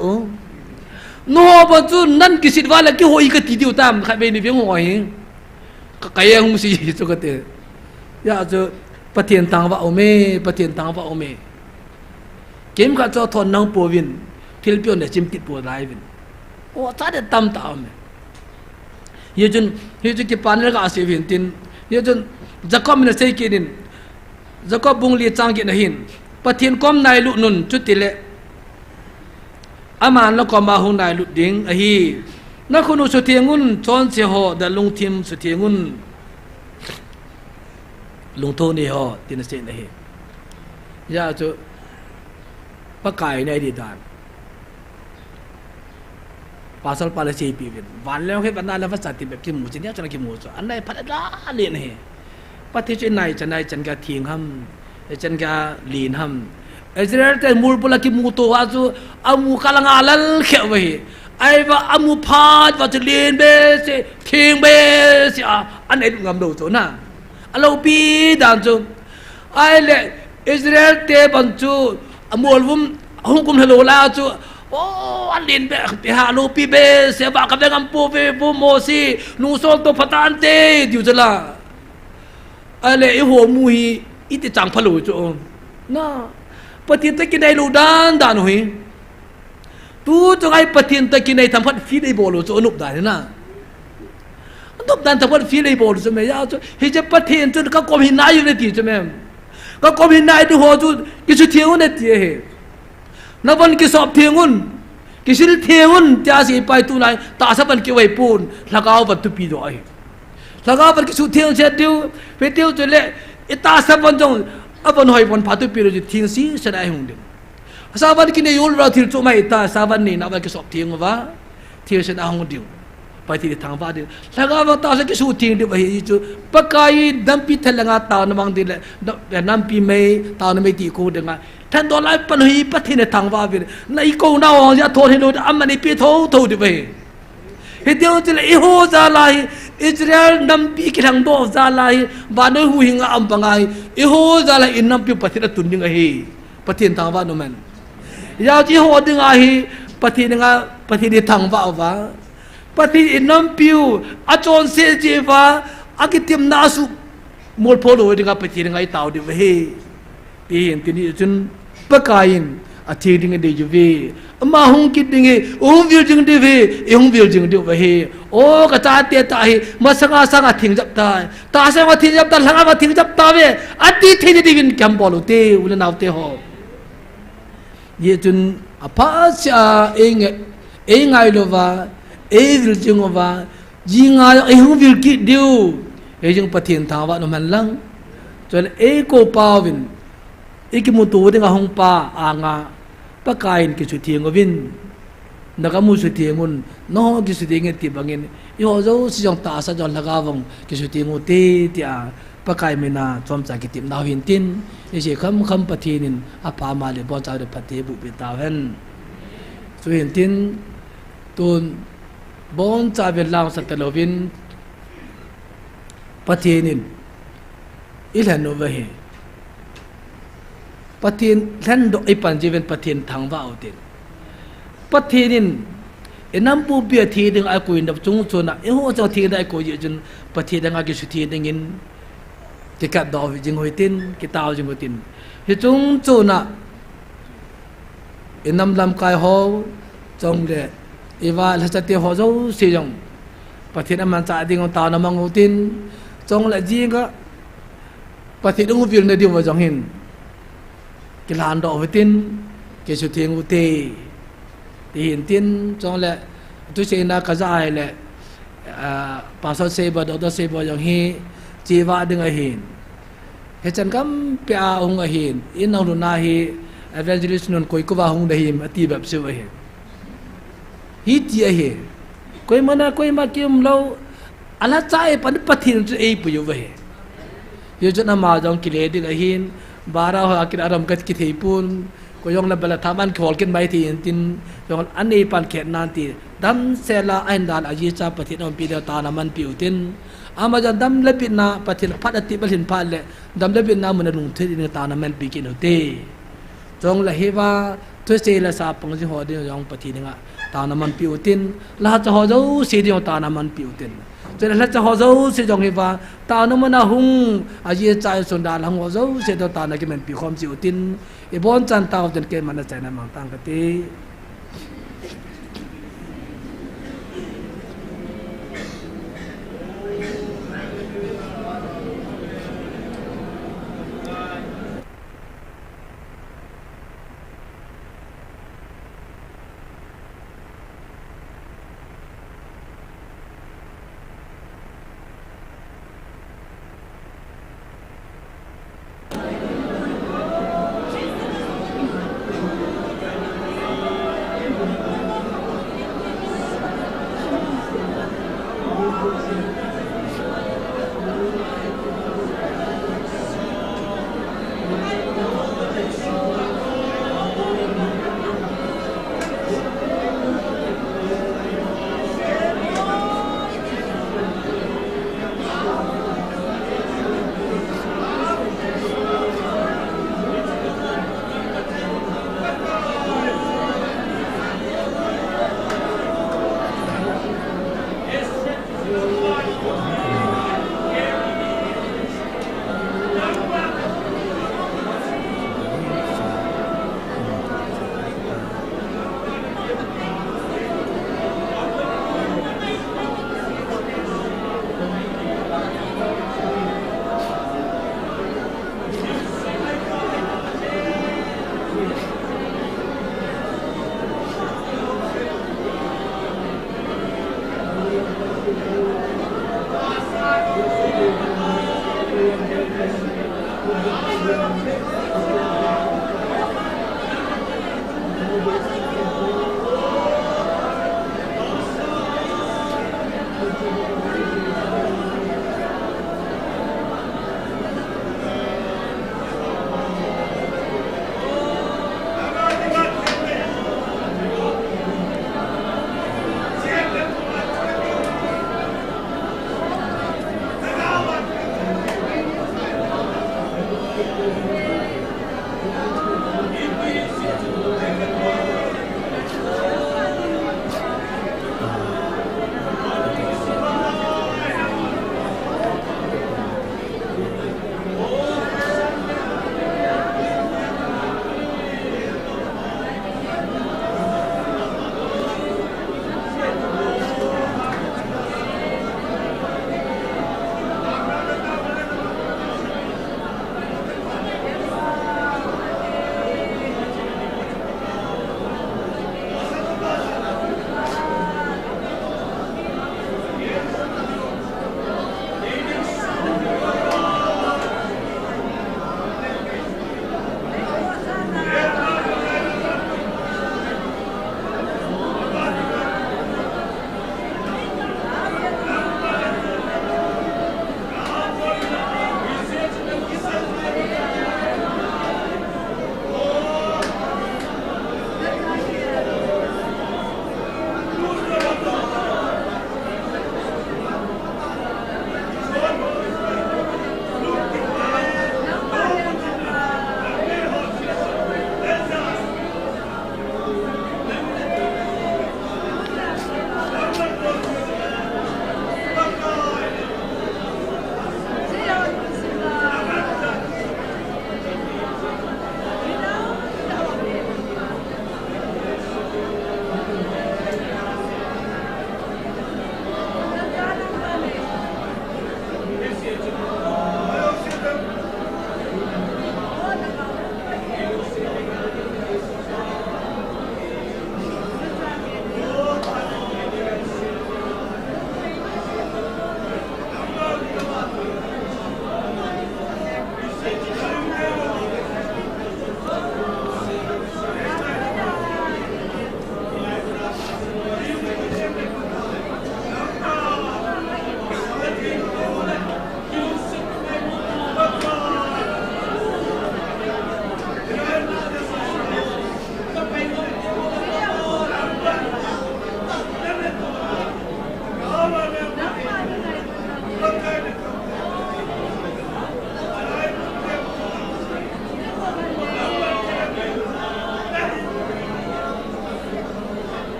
โน้บันจุนั่นกิสิดว่าแล้วกี่หัวอีกตีเดียวตามใครเป็นเพียงหัวเองก็ใครยังมุสิจุกเตะยาจะปฏิเนตังว่าโอเมปฏิเนตังว่าโอเมเกมก็จะทนน้องปูวินทิลเปียวเนี่ยจิมติดปูได้วินโอ้ชาเด็ดตำตามเนี่ยยี่จนกี่ปานแล้วก็อาศัยวินตินยี่จนจะก้มเนี่ยใส่กินจะก้มบุงลีจังกินหินปะเทียนก้มนายลุนุนจุดติเละอามันแล้วก็มาหงนายลุดิ่งอะฮีนักคนอุสุเทียงุนชอนเสียหอแต่ลุงทิมสุเทียงุนลุงโทนี่หอตินเสียนะฮียาจะปะไก่ในอดีตการภาษาปาเลสไตน์ปีวินวันแล้วให้บรรดาและภาษาที่แบบกิมูจิเนี่ยจะนักกิมูจอันไหนพัฒนาเรียนเหปฏิจจ์ไหนจะไหนจันกาทิ้งห้ำจันกาลีนห้ำอิสราเอลแต่มูลปุลกิมูตัวว่าจูอามูกาลังอาลัลเขวะไอ้ว่าอามูพาดว่าจะลีนเบสทิ้งเบสอันไหนดูงามดูจูน่ะอัลลอฮฺปีดันจูไอ้เล่อิสราเอลเตบันจูมวลวุ้มหุ่งกุมทะลุลาจูโอ้อันดินไปหาลูปีเบเสียบากกับเด็กอัมพูเบปูโมซีนูโซลตัวพัตานเตดิวจะละอะไรหัวมุยอิติจังพลุจูน่ะปฏิทินตะกินในลูดานดานหุยตูจงไอปฏิทินตะกินในทำพัดฟีไอบอลจูนุบดานนะนุบดานทำพัดฟีไอบอลจูไม่ยาวจูเฮ้ยจะปฏิทินจูก็กลมหินนายอยู่ในที่จูไม่ก็กลมหินนายดูหัวจูกิจเที่ยวในที่เหนับวันกิสอบเที่ยงุนกิสิลเที่ยงุนที่อาศัยไปตุนายตาสับวันกิไว้ปูนลักเอาวันตุปีด้วยลักเอาวันกิสุเที่ยงเช็ดเดียวไปเที่ยวจุดเละตาสับวันจงอับวันหอยวันพัตุปีด้วยเที่ยงสีเสด็จหุ่นเดียวสับวันกินยูลเราที่จุไม่ตาสับวันนี้นับวันกิสอบเที่ยงว่าเที่ยงเสด็จหุ่นเดียวไปที่ทางฟ้าเดียวลักเอาวันตาสักกิสุเที่ยงเดียวไปจู่ปากไก่ดัมปีทะเลงาตาวนมังดีเลยน้ำปีไม่ตาวนไม่ตีกูเด้งาท่านตอนไล่ปนุยปฏิเนทางว่าไปในกูน่าอ่อนจะโทษให้ดูอันมันนี่ปีโทษดิไปเฮียเดียวจะเลยอิโฮซาลายอิสราเอลนำปีกิทังโดซาลายบ้านนู้นหูหิงอัมปังไงอิโฮซาลายอินนำปีปฏิเนตุนยังไงปฏิเนทางว่าโนมันยาวที่โหดึงไงปฏิเนทางว่าปฏิเนนำปีอาจารย์เซจิฟ้าอากิติมนาสุมอลโพโลดึงปฏิเนไงตาวดิไปที่เห็นที่นี่จนปากายน์อาทิตย์นึงเดียววีมาหงคิดดึงวิลจึงเดียววีวิลจึงเดียววีโอ้กระจายเตะตายมาสังอาทิ้งจับตายตาสังอาทิ้งจับตายสังอาทิ้งจับตายเว้อาทิตย์ที่นี่ดิวินแคมบอลเตะอุลนาวเตะหอบยี่จนอาภาษาเอง ngay lo va vil jing va jinga hung vil ki diu jing pathin tha wa no man lang chon ko pawin ikimutu de nga hong pa anga pakain ki chu thieng ovin nakamu su thiengun no ki su thieng ti bangin yo zo si jong ta sa jon lagawong ki su thiengu te tia pakai mena chom cha ki tim na hin tin e je kham pathinin apa ma le bon cha de phathe bu pe ta hen su hin tin tun bon cha be lang sa telovin pathinin ilan no ve he pathin than do ipan jiven pathin thang wa autin pathinin enam pu bia thi ding a kuin dap chung chuna e ho cha thi dai ko ye jun pathi dang a ki su thi dingin ki ka do jing hoitin ki taw jing hoitin hi chung chuna enam lam kai ho chong le ewa la cha te ho zo si jong pathin aman cha ding ta na mang hotin chong la ji ga pathi dung bil na di wa jong hin ki lan do hoitin ki su thieng u te tin tin trong lệ tôi sẽ na cả dài lệ bà sao xe bà đó xe bà giống hi chỉ vạ đừng ở hiền hết chân cắm pia ông ở hiền in ông na hi evangelist non coi có vào hông đây hiền ati bập siêu ở hiền hít gì ở hiền coi mà kiếm lâu ala trái pan pathin cho ai bùi vậy giờ cho nó mà giống kile đừng ở hiền bara hoa akir aram kat kithei pun ko yong la bala thaman khol ken mai thi tin yong an nei pan khet nan ti dam sela ain dan aji cha pathit on pi da ta na man pi utin ama jan dam le pin na pathil phat ati balhin pha le dam le pin na mun lung the ni ta na man pi kin hote jong la hewa to se la sa pang ji ho de yong pathi nga ta na man pi utin la cha ho zo se de ta na man pi utin cho nên là cho họ dấu sẽ trong cái và ta nó mới là hung à gì trái xuân đà là họ dấu sẽ cho ta là cái mình bị khom chịu tin cái bốn chân tao trên cái mà nó chạy nằm bằng tăng cái tí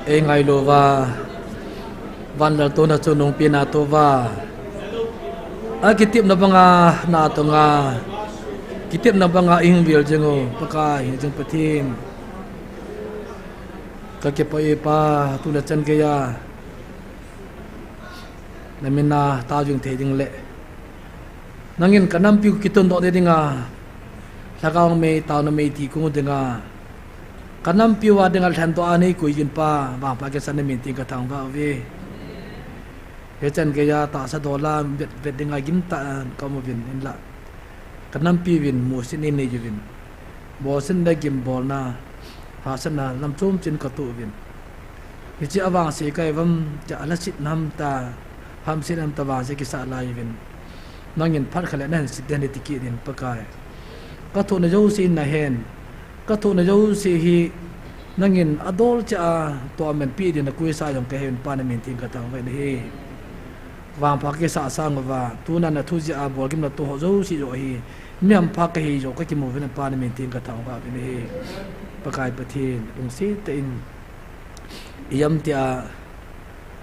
ngay lo và van lal to na chu nong pina to wa a kitip na banga na to nga kitip na banga ing bil jengo paka jeng patin ka ke pa tu na chan ke ya na mina ta jung the ding le nangin kanam pi kiton do de dinga lagaw me taw na me ti ku dinga kanam pi wa dingal than to ani ku yin pa ba pa ke san min ti ka thang ba we he chan ke ya ta sa dola bet dinga gim ta ka mo bin in la kanam pi win mo sin ni ju win bo sin da gim bol na ha san na lam chum chin ka tu win hi chi awang se kai vam cha ala sit nam ta ham sin am ta wa se ki sa lai win nangin phat khale nan sit den ti ki din pakai ka thu na jo sin na hen ka thu na jo si hi nangin adol cha to men pi din na ku sa jong ka hen pa na min tin ka tang vai hi wang pa ke sa sang wa tu na na thu ji a bol kim na to ho zo si jo hi miam pa ka hi jo ka ki mo ven pa na min tin ka tang va ve hi pakai pathin ung si te in yam tia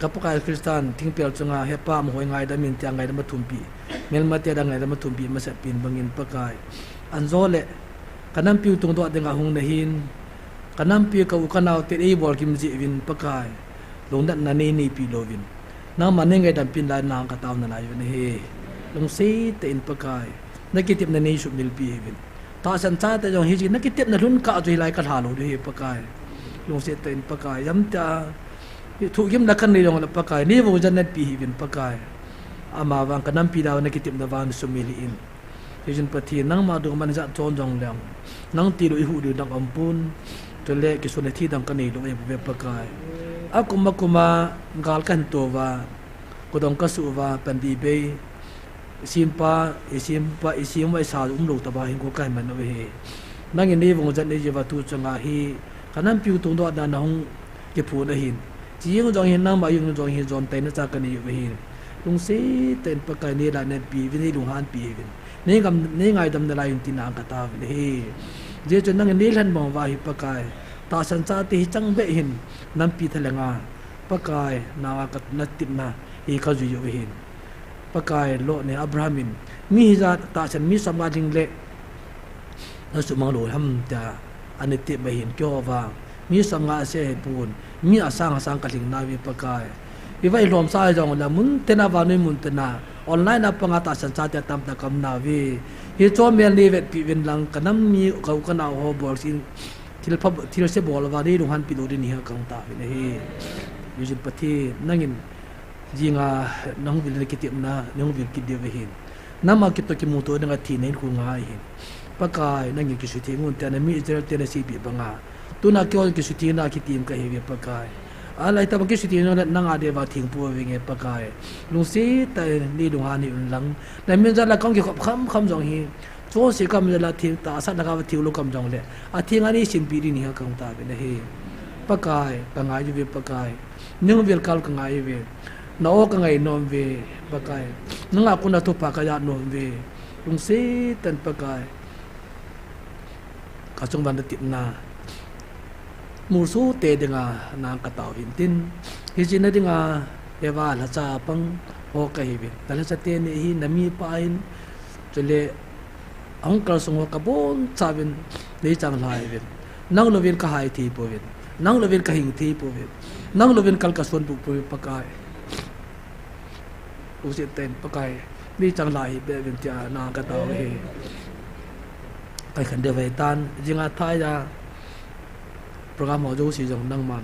ka pakai kristan ting pel chunga he pa mo hoi ngai da min tia ngai da ma thum pi mel ma tia da ngai da ma thum pi ma sa pin bangin pakai anzole kanam piu tung do denga hung na hin kanam piu ka u kanau te ei bol kim ji win pakai long dat na ni pi lo win na mane ngai dam pin la na ka taw na la yu ne he long si te in pakai na kitip na ni shu mil pi win ta san cha te jong hi ji na kitip na lun ka ju lai ka tha lo de he pakai long si te in pakai yam ta thu kim na kan ni jong la pakai ni wo jan net pi win pakai ama wang kanam pi daw na kitip na van su mil in Hijin pati nang ma du man za chon jong lang nang ti lu hu du dang ampun to le ki sone thi dang kan ni lu e be pakai akuma ngal kan to wa ko dong ka su wa pan di be simpa wa sa lu ta ba hin ko kai man we nang ni wong jan ni je wa tu changa hi kanam piu tung do da na hong ke phu na hin ji yung jong hin nang ma yung jong hin jon tai na cha kan ni we hin lung se ten pakai ni la net pi vi ni lung han pi vin ni ngai dam na la yung tin ang ka ta vi hi je chen nang ni lan bang wa hi pakai ta san cha ti chang be hin nam pi thalenga pakai na wa ka na tip na hi ka ju yu hin pakai lo ne abrahamin mi za ta san mi sama ding le na su mang lo ham ta ani ti ba hin kyo wa mi sanga se pun mi asang ka ling na wi pakai iwai lom sa jong la mun tena wa noi mun tena online na panga ta san cha ta tam ta kam na wi hi cho mel ni vet pi win lang kanam mi ka na ho bol sin til se bol wa ni lu han pi lo ni ha kang ta wi hi yujin pati nangin jinga nang bil ki ti na nang bil ki de hin nama ki to ki mu to nga thi nei ku nga hin pakai nangin ki su thi mun ta na mi israel te na si bi banga tu na kyo ki su thi na ki tim ka hi wi pakai alai ta ki su thi no nang ade wa thing pu wi nge pakai lu si ta ni lu han ni lang na min za la kong ki kham jong hi cho se kam la thi ta sa na ka thi lu kam jong le a thi nga ni sin pi ni ha kang ta be hi pakai ka nga ju wi pakai nung bil kal ka nga wi na o ka ngai nom ve pakai nanga kuna to pa ka ya nom ve lung se tan pakai ka chung ban ti na mu su te denga na ka taw in tin hi jin na denga ewa la cha pang o ka hi ve ta la cha te ni hi na mi pa in chele ang kal song ka bon cha bin le chang lai ve nang lo vin ka hai thi po ve nang lo vin ka hing thi po ve nang lo vin kal ka son bu po pakai usi ten pakai ni chang lai be vin tia na ka taw he kai khan de vai tan jinga thai ya program ho jo si jong nang man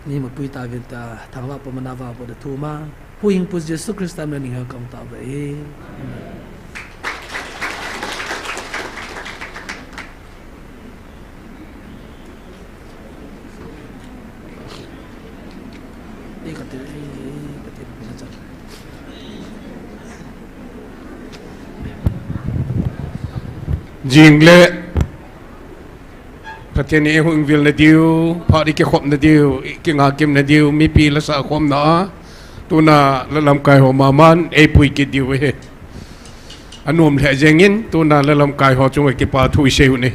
ni ma pui ta vin ta thangwa pa manawa bo de thu ma pu hing pu jesu christ am ni ha kam ta ba he jingle pateni hung vil na diu phari ke khom na diu ke nga kim na diu mi pi la sa khom na tuna la lam kai ho maman e pui ke diu he อันนุ่มแหละเจงินตัวนั้นแล้วลำกายหอจงไว้เก็บปลาทุยเซลนี่